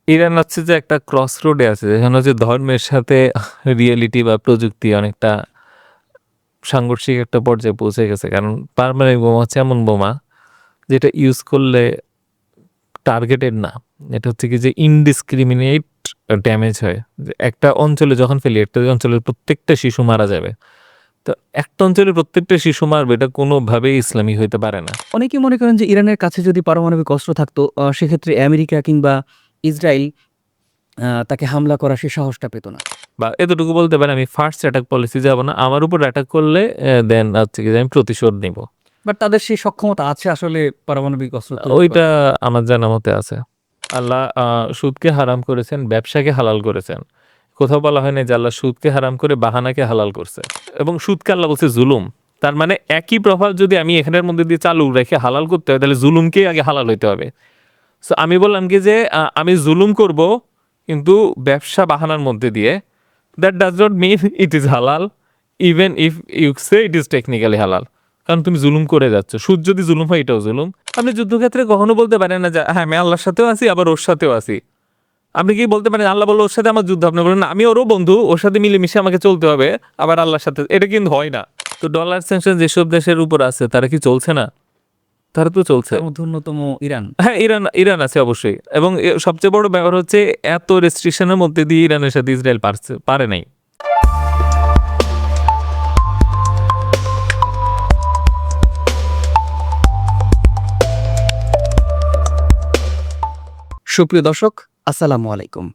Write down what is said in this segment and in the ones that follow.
Iran হচ্ছে যে একটা ক্রস রোডে আছে, যেখানে হচ্ছে ধর্মের সাথে রিয়েলিটি বা প্রযুক্তি অনেকটা সাংঘর্ষিক একটা পর্যায়ে পৌঁছে গেছে। কারণ পারমাণবিক বোমা হচ্ছে এমন বোমা যেটা ইউজ করলে টার্গেটেড না, এটা হচ্ছে কি যে ইনডিসক্রিমিনেট ড্যামেজ হয়। যে একটা অঞ্চলে যখন ফেলি, একটা অঞ্চলের প্রত্যেকটা শিশু মারা যাবে। তো একটা অঞ্চলের প্রত্যেকটা শিশু মারবে, এটা কোনোভাবেই ইসলামী হইতে পারে না। অনেকেই মনে করেন যে ইরানের কাছে যদি পারমাণবিক অস্ত্র থাকতো সেক্ষেত্রে আমেরিকা কিংবা ইসরায়েল তাকে হামলা করার সে সাহসটা পেত না। বা এতটুকু বলতে পারে, আমি ফার্স্ট অ্যাটাক পলিসি যাব না, আমার উপর অ্যাটাক করলে দেন হচ্ছে কি যে আমি প্রতিশোধ নিব। বাট তাদের সেই সক্ষমতা আছে আসলে পারমাণবিক অস্ত্র তৈরি ওইটা করার। আমার জানা মতে আছে। আল্লাহ সুদকে হারাম করেছেন, ব্যবসাকে হালাল করেছেন। কোথাও বলা হয় না যে আল্লাহ সুদকে হারাম করে বাহানাকে হালাল করছে, এবং সুদকে আল্লাহ বলছে জুলুম। তার মানে একই প্রভাব যদি আমি এখানের মধ্যে দিয়ে চালু রেখে হালাল করতে হয়, তাহলে জুলুমকেই আগে হালাল হইতে হবে। সো আমি বললাম কি যে আমি জুলুম করব, কিন্তু ব্যবসা বাহানার মধ্যে দিয়ে। That does not mean it is halal, even if you say it is technically halal. কারণ তুমি জুলুম করে যাচ্ছ। সুদ যদি জুলুম হয়, এটাও জুলুম। আপনি যুদ্ধক্ষেত্রে কখনো বলতে পারেন না যে হ্যাঁ আমি আল্লাহর সাথেও আছি, আবার ওর সাথেও আছি। আপনি কি বলতে পারেন আল্লাহ বললো ওর সাথে আমার যুদ্ধ, আপনি বলেন না আমি ওরও বন্ধু, ওর সাথে মিলেমিশে আমাকে চলতে হবে, আবার আল্লাহর সাথে? এটা কিন্তু হয় না। তো ডলার স্যাংশন যেসব দেশের উপর আছে, তারা কি চলছে না? তারা তো চলছে। তার মধ্যে অন্যতম ইরান। হ্যাঁ, ইরান আছে অবশ্যই। এবং সবচেয়ে বড় ব্যাপার হচ্ছে এত রেস্ট্রিকশনের মধ্যে দিয়ে ইরানের সাথে ইসরায়েল পারে নাই। সুপ্রিয় দর্শক, আসসালামু আলাইকুম।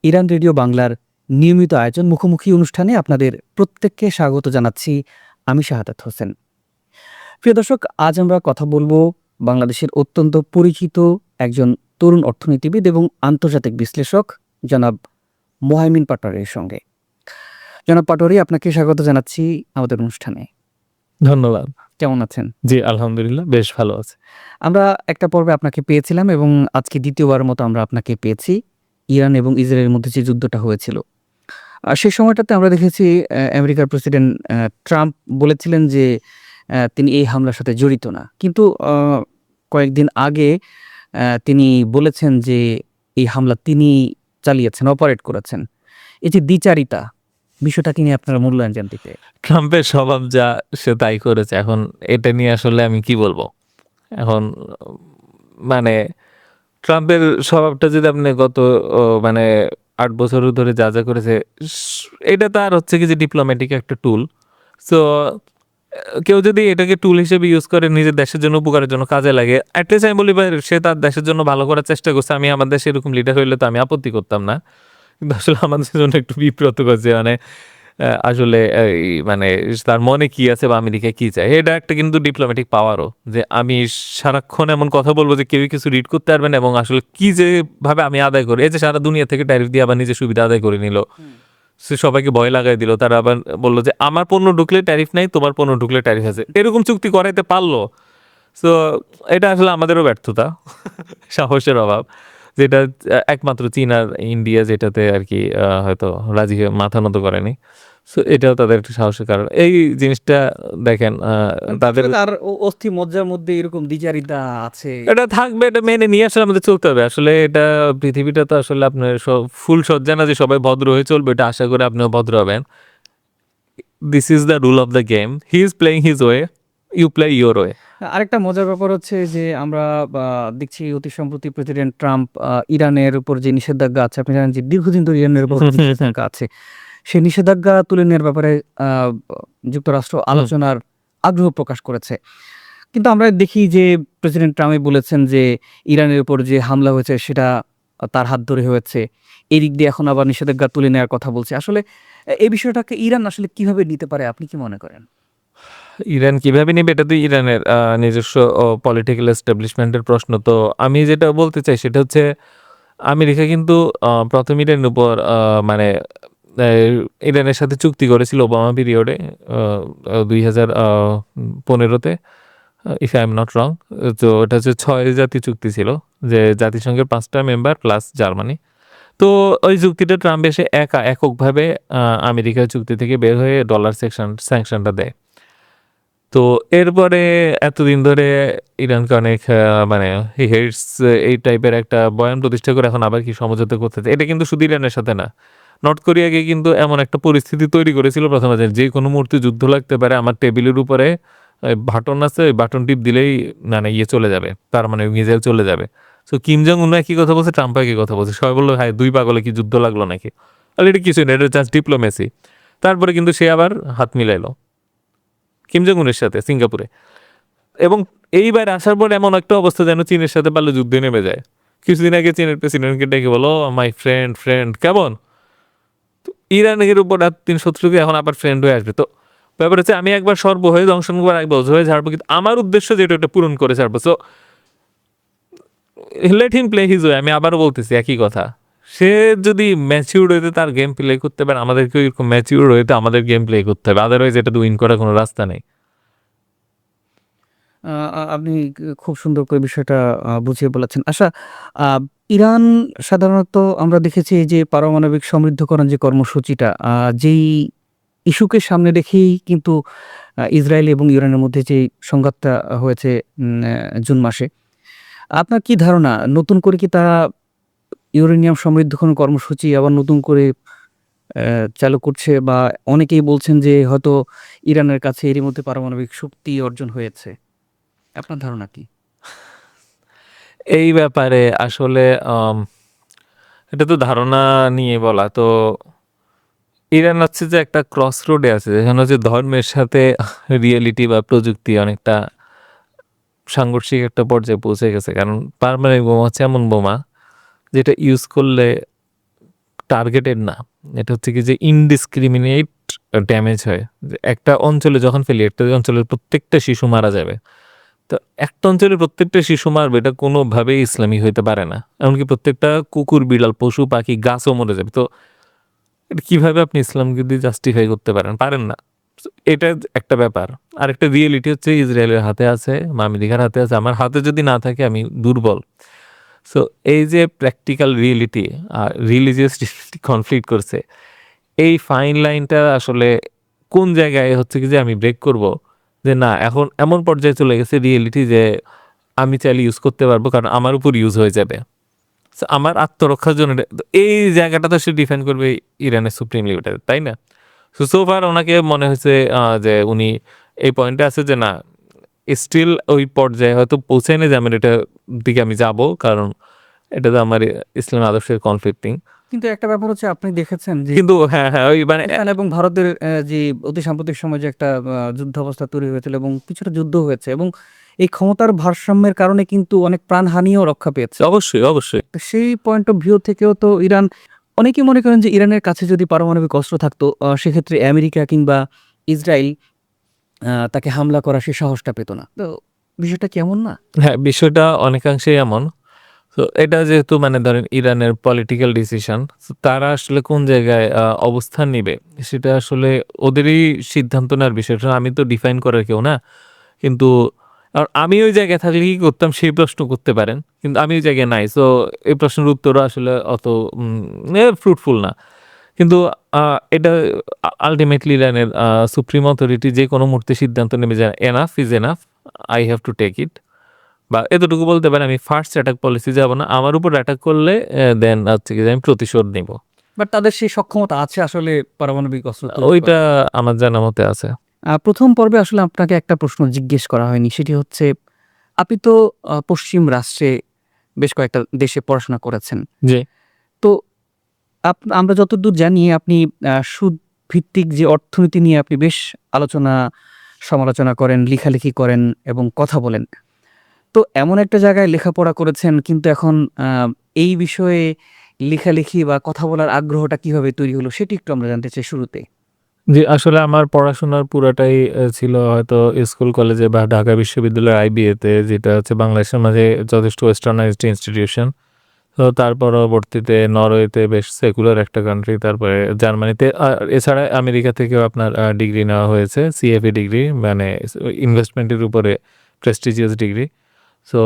ইরান রেডিও বাংলার নিয়মিত আয়োজন মুখোমুখি অনুষ্ঠানে আপনাদের প্রত্যেককে স্বাগত জানাচ্ছি। আমি শাহাদাত হোসেন। প্রিয় দর্শক, আজ আমরা কথা বলবো বাংলাদেশের অত্যন্ত পরিচিত একজন তরুণ অর্থনীতিবিদ এবং আন্তর্জাতিক বিশ্লেষক জনাব মোহাইমিন পাটোয়ারির সঙ্গে। জনাব পাটোয়ারি, আপনাকে স্বাগত জানাচ্ছি আমাদের অনুষ্ঠানে। ধন্যবাদ। কেমন আছেন? জি, আলহামদুলিল্লাহ বেশ ভালো আছে। আমরা একটা পর্বে আপনাকে পেয়েছিলাম এবং আজকে দ্বিতীয়বারের মতো আমরা আপনাকে পেয়েছি। ইরান এবং ইসরায়েলের মধ্যে যে যুদ্ধটা হয়েছিল, সেই সময়টাতে আমরা দেখেছি আমেরিকার প্রেসিডেন্ট ট্রাম্প বলেছিলেন যে তিনি এই হামলার সাথে জড়িত না। কিন্তু কয়েকদিন আগে তিনি বলেছেন যে এই হামলা তিনি চালিয়েছেন, অপারেট করেছেন। এই যে দ্বিচারিতা, বিষয়টাকে নিয়ে আপনার মূল্যায়ন জানতে চাই। ট্রাম্পের স্বভাব যা, সে তাই করেছে। এখন এটা নিয়ে আসলে আমি কি বলবো? এখন মানে ট্রাম্পের স্বভাবটা যদি আপনি গত মানে ৮ বছর ধরে যা যা করেছে, এটা তার হচ্ছে কি যে ডিপ্লোম্যাটিক একটা টুল। সো কেউ যদি এটাকে টুল হিসেবে ইউজ করে নিজের দেশের জন্য উপকারের জন্য কাজে লাগে, অ্যাটলিস্ট আমি বলি ভাই সে তার দেশের জন্য ভালো করার চেষ্টা করছে। আমি আমার দেশে এরকম লিডার হইলে তো আমি আপত্তি করতাম না। কিন্তু আসলে আমাদের জন্য একটু বিব্রত করছে। মানে আসলে মানে তার মনে কি আছে বা আমেরিকা কি চায়, এটা একটা কিন্তু ডিপ্লোম্যাটিক পাওয়ারও, যে আমি সারাক্ষণ এমন কথা বলবো যে কেউ কিছু রিড করতে পারবে না, এবং আসলে কি যে ভাবে আমি আদায় করি। এই যে সারা দুনিয়া থেকে ট্যারিফ দিয়ে আবার নিজের সুবিধা আদায় করে নিল, সে সবাইকে ভয় লাগাই দিল। তারা আবার বললো যে আমার পণ্য ঢুকলে ট্যারিফ নাই, তোমার পণ্য ঢুকলে ট্যারিফ আছে। এরকম চুক্তি করাইতে পারলো। সো এটা আসলে আমাদেরও ব্যর্থতা, সাহসের অভাব, যেটা একমাত্র চীন আর ইন্ডিয়া যেটাতে আর কি হয়তো রাজি হয়ে মাথা নত করেনি। সো এটাও তাদের একটা সাহসের কারণ। এই জিনিসটা দেখেন তাদের তার অস্থি মজ্জার মধ্যে এরকম দ্বিচারিতা আছে। এটা থাকবে, এটা মেনে নিয়ে আসলে আমাদের চলতে হবে। আসলে এটা পৃথিবীটা তো আসলে আপনার ফুল সজ্জা না যে সবাই ভদ্র হয়ে চলবে, এটা আশা করে আপনিও ভদ্র হবেন। This is the rule of the game. He is playing his way, you play your way. আরেকটা মজার ব্যাপার হচ্ছে যে আমরা দেখছি অতি সম্প্রতি প্রেসিডেন্ট ট্রাম্প ইরানের উপর যে নিষেধাজ্ঞা আছে, আপনি জানেন যে দীর্ঘদিন ধরে ইরানের উপর নিষেধাজ্ঞা আছে, সেই নিষেধাজ্ঞা তুলে নেওয়ার ব্যাপারে যুক্তরাষ্ট্র আলোচনার আগ্রহ প্রকাশ করেছে। কিন্তু আমরা দেখি যে প্রেসিডেন্ট ট্রাম্পই বলেছেন যে ইরানের উপর যে হামলা হয়েছে সেটা তার হাত ধরে হয়েছে। এদিক দিয়ে এখন আবার নিষেধাজ্ঞা তুলে নেওয়ার কথা বলছে। আসলে এই বিষয়টাকে ইরান আসলে কিভাবে নিতে পারে, আপনি কি মনে করেন? ইরান কিভাবে নেবে, এটা তো ইরানের নিজস্ব পলিটিক্যাল এস্টাবলিশমেন্টের প্রশ্ন। তো আমি যেটা বলতে চাই সেটা হচ্ছে আমেরিকা কিন্তু প্রথম ইরানের উপর মানে ইরানের সাথে চুক্তি করেছিল ওবামা পিরিয়ডে 2015-তে, if I am not wrong. তো এটা হচ্ছে 6 জাতি চুক্তি ছিল, যে জাতিসংঘের 5টা মেম্বার প্লাস জার্মানি। তো ওই চুক্তিটা ট্রাম্প এসে এককভাবে আমেরিকার চুক্তি থেকে বের হয়ে ডলার স্যাংশনটা দেয়। তো এরপরে এতদিন ধরে ইরানকে অনেক মানে হেটস এই টাইপের একটা বয়ান প্রতিষ্ঠা করে এখন আবার কি সমঝোতা করতেছে। এটা কিন্তু শুধু ইরানের সাথে না, নর্থ কোরিয়াকে কিন্তু এমন একটা পরিস্থিতি তৈরি করেছিল প্রথমে যে কোনো মুহূর্তে যুদ্ধ লাগতে পারে, আমার টেবিলের উপরে বাটন আছে, ওই বাটন টিপ দিলেই মানে ইয়ে চলে যাবে, তার মানে মিসাইল চলে যাবে। সো কিম জং উন একই কথা বলছে, ট্রাম্প একই কথা বলছে, সবাই বললো হ্যাঁ দুই পাগলে কি যুদ্ধ লাগলো নাকি, আর এটা কিছুই না, এটা জাস্ট ডিপ্লোমেসি। তারপরে কিন্তু সে আবার হাত মিলাইলো কিম জং উনের সাথে সিঙ্গাপুরে, এবং এইবার আসার পর এমন একটা অবস্থা যেন চীনের সাথে পারলে যুদ্ধে নেমে যায়। কিছুদিন আগে চীনের প্রেসিডেন্টকে ডেকে বলো মাই ফ্রেন্ড ফ্রেন্ড কেমন, তো ইরানের উপর তিন শত্রুকে এখন আবার ফ্রেন্ড হয়ে আসবে। তো ব্যাপার হচ্ছে আমি একবার সর্ব হয়ে দংশন করে একবার হয়ে ছাড়বো, কিন্তু আমার উদ্দেশ্য যেটা ওটা পূরণ করে ছাড়বো। So let him play his way. আমি আবারও বলতেছি একই কথা, সে যদি ম্যাচিউর হইতে তার গেম প্লে করতে পারে, আমাদেরকে এরকম ম্যাচিউর হইতে আমাদের গেম প্লে করতে হবে, আদারওয়াইজ এটা তো উইন করার কোনো রাস্তা নেই। আপনি খুব সুন্দর করে বিষয়টা বুঝিয়ে বলেছেন। আচ্ছা, আ ইরান সাধারণত আমরা দেখেছি এই যে পারমাণবিক সমৃদ্ধকরণ যে কর্মসূচিটা যেই ইস্যুকে সামনে রেখেই কিন্তু ইসরায়েল এবং ইরানের মধ্যে যে সংঘাতটা হয়েছে জুন মাসে। আপনার কি ধারণা নতুন করে কি তারা ইউরেনিয়াম সমৃদ্ধকরণ কর্মসূচি আবার নতুন করে চালু করছে? বা অনেকেই বলছেন যে হয়তো ইরানের কাছে এরই মধ্যে পারমাণবিক শক্তি অর্জন হয়েছে। আপনার ধারণা কি? এই ব্যাপারে আসলে এটা তো ধারণা নিয়ে বলা। তো ইরান হচ্ছে যে একটা ক্রস রোডে আছে, যেখানে হচ্ছে ধর্মের সাথে রিয়েলিটি বা প্রযুক্তি অনেকটা সাংঘর্ষিক একটা পর্যায়ে পৌঁছে গেছে। কারণ পারমাণবিক বোমা হচ্ছে এমন বোমা যেটা ইউজ করলে টার্গেটেড না, এটা হচ্ছে কি যে ইনডিসক্রিমিনেট ড্যামেজ হয়। যে একটা অঞ্চলে যখন ফেলি, একটা অঞ্চলের প্রত্যেকটা শিশু মারা যাবে। তো একটা অঞ্চলের প্রত্যেকটা শিশু মারবে, এটা কোনোভাবেই ইসলামিক হইতে পারে না। এমনকি প্রত্যেকটা কুকুর বিড়াল পশু পাখি গাছও মরে যাবে। তো এটা কিভাবে আপনি ইসলামকে দিয়ে জাস্টিফাই করতে পারেন? পারেন না। So, এটা একটা ব্যাপার। আর একটা রিয়েলিটি হচ্ছে ইসরায়েলের হাতে আছে, বা আমেরিকার হাতে আছে। আমার হাতে যদি না থাকে আমি দুর্বল। সো এই যে প্র্যাকটিক্যাল রিয়েলিটি আর রিলিজিয়াস কনফ্লিক্ট করছে, এই ফাইন লাইনটা আসলে কোন জায়গায় হচ্ছে কি যে আমি ব্রেক করব, যে না এখন এমন পর্যায়ে চলে গেছে রিয়েলিটি যে আমি চাইলে ইউজ করতে পারবো, কারণ আমার উপর ইউজ হয়ে যাবে। So, আমার আত্মরক্ষার জন্য তো এই জায়গাটা তো সে ডিফেন্ড করবে ইরানের সুপ্রিম লিডার, তাই না? সো ফার ওনাকে মনে হয়েছে যে উনি এই পয়েন্টে আছে যে না, স্টিল ওই পর্যায়ে হয়তো পৌঁছায়নি যে আমি এটা দিকে আমি যাব, কারণ এটা তো আমার ইসলাম আদর্শের কনফ্লিক্টিং। কিন্তু একটা ব্যাপার হচ্ছে আপনি দেখেছেন যে কিন্তু হ্যাঁ হ্যাঁ ওই মানে পাকিস্তান এবং ভারতের যে অতি সাম্প্রতিক সময়ে যে একটা যুদ্ধাবস্থা তৈরি হয়েছিল এবং কিছুটা যুদ্ধ হয়েছে এবং এই ক্ষমতার ভারসাম্যের কারণে কিন্তু অনেক প্রাণহানিও রক্ষা পেয়েছে। অবশ্যই অবশ্যই তো সেই পয়েন্ট অফ ভিউ থেকেও তো ইরান অনেকেই মনে করেন যে ইরানের কাছে যদি পারমাণবিক অস্ত্র থাকতো সেক্ষেত্রে আমেরিকা কিংবা ইসরায়েল তাকে হামলা করার সে সাহসটা পেত না। তো বিষয়টা কেমন না? হ্যাঁ, বিষয়টা অনেকাংশেই এমন। তো এটা যেহেতু মানে ধরেন ইরানের পলিটিক্যাল ডিসিশন, তারা আসলে কোন জায়গায় অবস্থান নিবে সেটা আসলে ওদেরই সিদ্ধান্ত নেওয়ার বিষয়। কারণ আমি তো ডিফাইন করার কেউ না। কিন্তু আর আমি ওই জায়গায় থাকলে কি করতাম সেই প্রশ্ন করতে পারেন, কিন্তু আমি ওই জায়গায় নাই। সো এই প্রশ্নের উত্তরও আসলে অত ফ্রুটফুল না। কিন্তু এটা আলটিমেটলি ইরানের সুপ্রিম অথরিটি যে কোনো মুহূর্তে সিদ্ধান্ত নেবে যে enough is enough, I have to take it. বা এতটুকু বলতে পারে আমি ফার্স্ট অ্যাটাক পলিসি যাব না, আমার উপর অ্যাটাক করলে দেন হচ্ছে কি যে আমি প্রতিশোধ নিব। বাট তাদের সেই সক্ষমতা আছে আসলে পারমাণবিক অস্ত্র তৈরি ওইটা করার। আমার জানা মতে আছে। প্রথম পর্বে আসলে আপনাকে একটা প্রশ্ন জিজ্ঞেস করা হয়নি। সেটি হচ্ছে আপনি তো পশ্চিম রাষ্ট্রে বেশ কয়েকটা দেশে পড়াশোনা করেছেন। জি। তো আমরা যতদূর জানি আপনি সুদ ভিত্তিক যে অর্থনীতি নিয়ে আপনি বেশ আলোচনা সমালোচনা করেন, লেখালেখি করেন এবং কথা বলেন। তো এমন একটা জায়গায় লেখাপড়া করেছেন কিন্তু এখন আ এই বিষয়ে লেখালেখি বা কথা বলার আগ্রহটা কিভাবে তৈরি হলো সেটি একটু আমরা জানতে চাই শুরুতে। জি, আসলে আমার পড়াশোনার পুরাটাই ছিল হয়তো স্কুল কলেজে বা ঢাকা বিশ্ববিদ্যালয়ের আইবিএতে, যেটা হচ্ছে বাংলাদেশের মাঝে যথেষ্ট ওয়েস্টার্নাইজড ইনস্টিটিউশন। তো তার পরবর্তীতে নরওয়েতে বেশ সেকুলার একটা কান্ট্রি, তারপরে জার্মানিতে, এছাড়া আমেরিকা থেকেও আপনার ডিগ্রি নেওয়া হয়েছে, সিএফএ ডিগ্রি, মানে ইনভেস্টমেন্টের উপরে প্রেস্টিজিয়াস ডিগ্রি। সো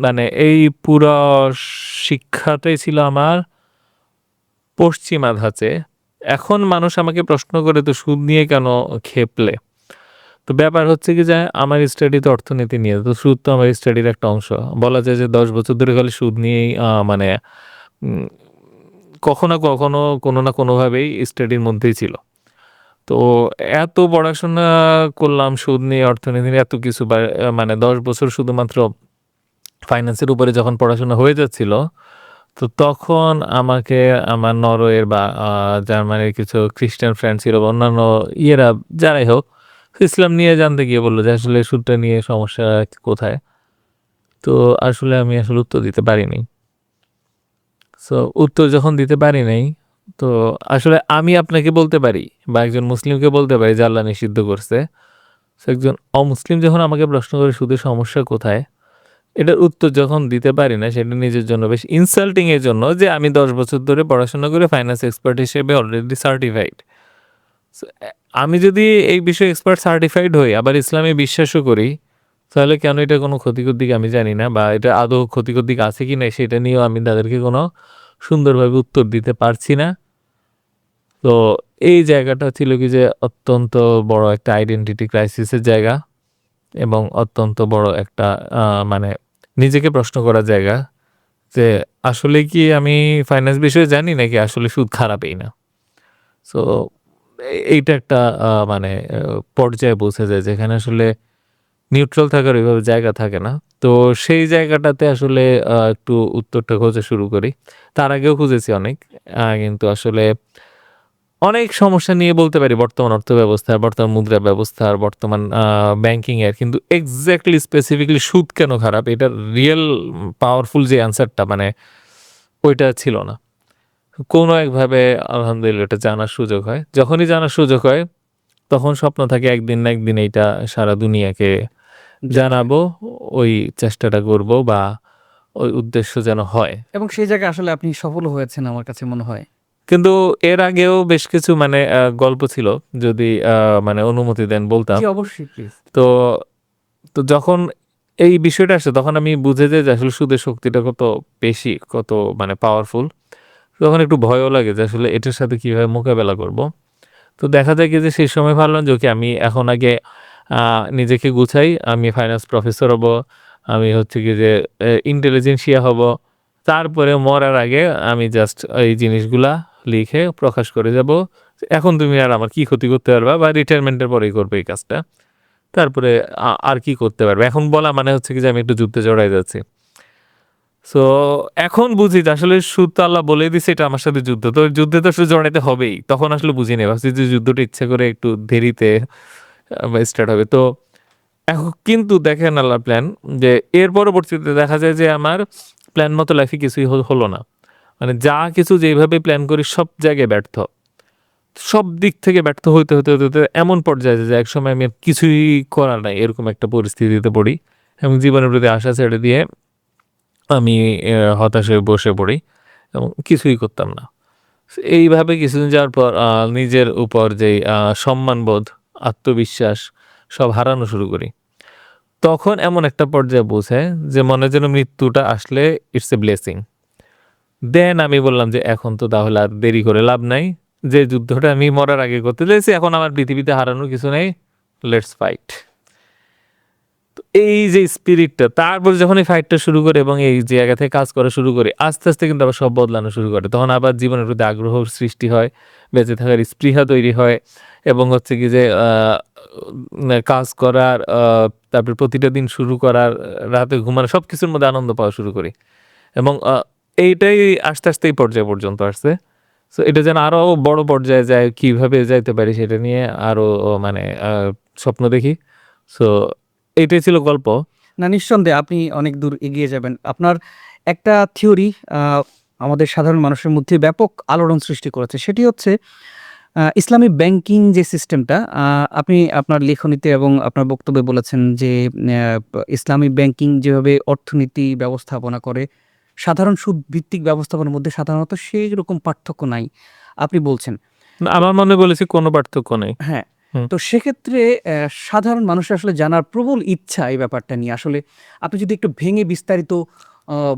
মানে এই পুরো শিক্ষাটাই ছিল আমার পশ্চিমা ধাঁচে। এখন মানুষ আমাকে প্রশ্ন করে তো সুদ নিয়ে কেন খেপলে? তো ব্যাপার হচ্ছে কি যে আমার স্টাডি তো অর্থনীতি নিয়ে, তো সুদ তো আমার স্টাডির একটা অংশ। বলা যায় যে 10 বছর ধরে খালি সুদ নিয়েই মানে উম, কখনো কখনো কোনো না কোনোভাবেই স্টাডির মধ্যেই ছিল। তো এত পড়াশোনা করলাম সুদ নিয়ে, অর্থনীতি নিয়ে এত কিছু, মানে 10 বছর শুধুমাত্র ফাইন্যান্সের উপরে যখন পড়াশোনা হয়ে যাচ্ছিল, তো তখন আমাকে আমার নরওয়ের বা জার্মানির কিছু খ্রিস্টান ফ্রেন্ড ছিল বা অন্যান্য ইয়েরা, যারাই হোক, ইসলাম নিয়ে জানতে গিয়ে বললো যে আসলে সুদটা নিয়ে সমস্যা কোথায়। তো আসলে আমি আসলে উত্তর দিতে পারিনি। সো উত্তর যখন দিতে পারি নাই, তো আসলে আমি আপনাকে বলতে পারি বা একজন মুসলিমকে বলতে পারি যে আল্লাহ নিষিদ্ধ করছে। So একজন অমুসলিম যখন আমাকে প্রশ্ন করে সুদের সমস্যা কোথায়, এটার উত্তর যখন দিতে পারি না, সেটা নিজের জন্য বেশ ইনসাল্টিং এর জন্য যে আমি 10 বছর ধরে পড়াশোনা করে ফাইন্যান্স এক্সপার্ট হিসেবে অলরেডি সার্টিফাইড। আমি যদি এই বিষয়ে এক্সপার্ট সার্টিফাইড হই, আবার ইসলামে বিশ্বাসও করি, তাহলে কেন এটা কোনো ক্ষতিকর দিক আমি জানি না, বা এটা আদৌ ক্ষতিকর দিক আছে কি না সেটা নিয়েও আমি তাদেরকে কোনো সুন্দরভাবে উত্তর দিতে পারছি না। তো এই জায়গাটা ছিল কি যে অত্যন্ত বড় একটা আইডেন্টিটি ক্রাইসিসের জায়গা, এবং অত্যন্ত বড় একটা মানে নিজেকে প্রশ্ন করার জায়গা যে আসলে কি আমি ফাইন্যান্স বিষয়ে জানি নাকি আসলে সুদ খারাপই না। সো এইটা একটা মানে পর্যায়ে পৌঁছে যায় যেখানে আসলে নিউট্রাল থাকার ওইভাবে জায়গা থাকে না। তো সেই জায়গাটাতে আসলে একটু উত্তরটা খোঁজা শুরু করি। তার আগেও খুঁজেছি অনেক, কিন্তু আসলে অনেক সমস্যা নিয়ে বলতে পারি বর্তমান অর্থব্যবস্থার, বর্তমান মুদ্রা ব্যবস্থার, বর্তমান ব্যাংকিং এর, কিন্তু এক্স্যাক্টলি স্পেসিফিকলি সুদ কেন খারাপ এটার রিয়েল পাওয়ারফুল যে অ্যান্সারটা মানে ওইটা ছিল না। কোনো একভাবে আলহামদুলিল্লাহ এটা জানার সুযোগ হয়। যখনই জানার সুযোগ হয় তখন স্বপ্ন থাকে একদিন না একদিন এইটা সারা দুনিয়াকে জানাবো, ওই চেষ্টাটা করব বা ওই উদ্দেশ্য যেন হয়। এবং সেই জায়গায় আসলে আপনি সফল হয়েছেন আমার কাছে মনে হয়। কিন্তু এর আগেও বেশ কিছু মানে গল্প ছিল, যদি মানে অনুমতি দেন বলতাম। জি, অবশ্যই প্লিজ। তো তো যখন এই বিষয়টা আসে তখন আমি বুঝে যাই যে আসলে সুদের শক্তিটা কত বেশি, কত মানে পাওয়ারফুল। তখন একটু ভয়ও লাগে যে আসলে এটার সাথে কিভাবে মোকাবেলা করব। তো দেখা যায় কি যে সেই সময় ভাবলাম যে ওকে আমি এখন আগে নিজেকে গুছাই, আমি ফাইন্যান্স প্রফেসর হব, আমি হচ্ছে কি যে ইন্টেলিজেন্সিয়া হব, তারপরে মরার আগে আমি জাস্ট এই জিনিসগুলা লিখে প্রকাশ করে যাব। এখন তুমি আর আমার কি ক্ষতি করতে পারবা, বা রিটায়ারমেন্টের পরেই করবে এই কাজটা, তারপরে আর কি করতে পারবে। এখন বলা মানে হচ্ছে কি যে আমি একটু যুদ্ধে জড়াই যাচ্ছি। সো এখন বুঝি যে আসলে সুদ তো আল্লাহ বলে দিছে এটা আমার সাথে যুদ্ধ, তো যুদ্ধে তো আসলে জড়াইতে হবেই। তখন আসলে বুঝি নেই, ভাবছি যে যুদ্ধটা ইচ্ছা করে একটু দেরিতে স্টার্ট হবে। তো এখন কিন্তু দেখেন আল্লাহর প্ল্যান, যে এর পরবর্তীতে দেখা যায় যে আমার প্ল্যান মতো লাইফে কিছুই হলো না। মানে যা কিছু যেভাবে প্ল্যান করি সব জায়গায় ব্যর্থ, সব দিক থেকে ব্যর্থ হইতে হতে হতে হতে এমন পর্যায়ে যে একসময় আমি আর কিছুই করার নাই এরকম একটা পরিস্থিতিতে পড়ি, এবং জীবনের প্রতি আশা ছেড়ে দিয়ে আমি হতাশ হয়ে বসে পড়ি এবং কিছুই করতাম না। এইভাবে কিছুদিন যাওয়ার পর নিজের উপর যেই সম্মানবোধ, আত্মবিশ্বাস সব হারানো শুরু করি। তখন এমন একটা পর্যায়ে পৌঁছায় যে মনে যেন মৃত্যুটা আসলে ইটস এ ব্লেসিং। দেন আমি বললাম যে এখন তো তাহলে আর দেরি করে লাভ নাই, যে যুদ্ধটা আমি মরার আগে করতে চাইছি এখন আমার পৃথিবীতে হারানোর কিছু নেই, লেটস ফাইট। এই যে স্পিরিটটা, তারপর যখন এই ফাইটটা শুরু করে এবং এই জায়গা থেকে কাজ করা শুরু করি, আস্তে আস্তে কিন্তু আবার সব বদলানো শুরু করে। তখন আবার জীবনের প্রতি আগ্রহ সৃষ্টি হয়, বেঁচে থাকার স্পৃহা তৈরি হয়, এবং হচ্ছে কি যে কাজ করার, তারপর প্রতিটা দিন শুরু করার, রাতে ঘুমানো, সব কিছুর মধ্যে আনন্দ পাওয়া শুরু করি। এবং এইটাই আস্তে আস্তে এই পর্যায়ে পর্যন্ত আসছে। সো এটা যেন আরো বড় পর্যায়ে যায়, কিভাবে যাইতে পারি সেটা নিয়ে আরো মানে স্বপ্ন দেখি। সো এইটাই ছিল গল্প। না, নিঃসন্দেহে আপনি অনেক দূর এগিয়ে যাবেন। আপনার একটা থিওরি আমাদের সাধারণ মানুষের মধ্যে ব্যাপক আলোড়ন সৃষ্টি করেছে। সেটি হচ্ছে ইসলামী ব্যাংকিং যে সিস্টেমটা, আপনি আপনার লেখনীতে এবং আপনার বক্তব্যে বলেছেন যে ইসলামী ব্যাংকিং যেভাবে অর্থনীতি ব্যবস্থাপনা করে, সাধারণ সুদ ভিত্তিক ব্যবস্থাপনার মধ্যে সাধারণত সেই রকম পার্থক্য নাই আপনি বলছেন। আমার মনে বলেছি কোনো পার্থক্য নেই। হ্যাঁ, হুম। তো সেক্ষেত্রে সাধারণ মানুষের আসলে জানার প্রবল ইচ্ছা এই ব্যাপারটা নিয়ে। আসলে আপনি যদি একটু ভেঙে বিস্তারিত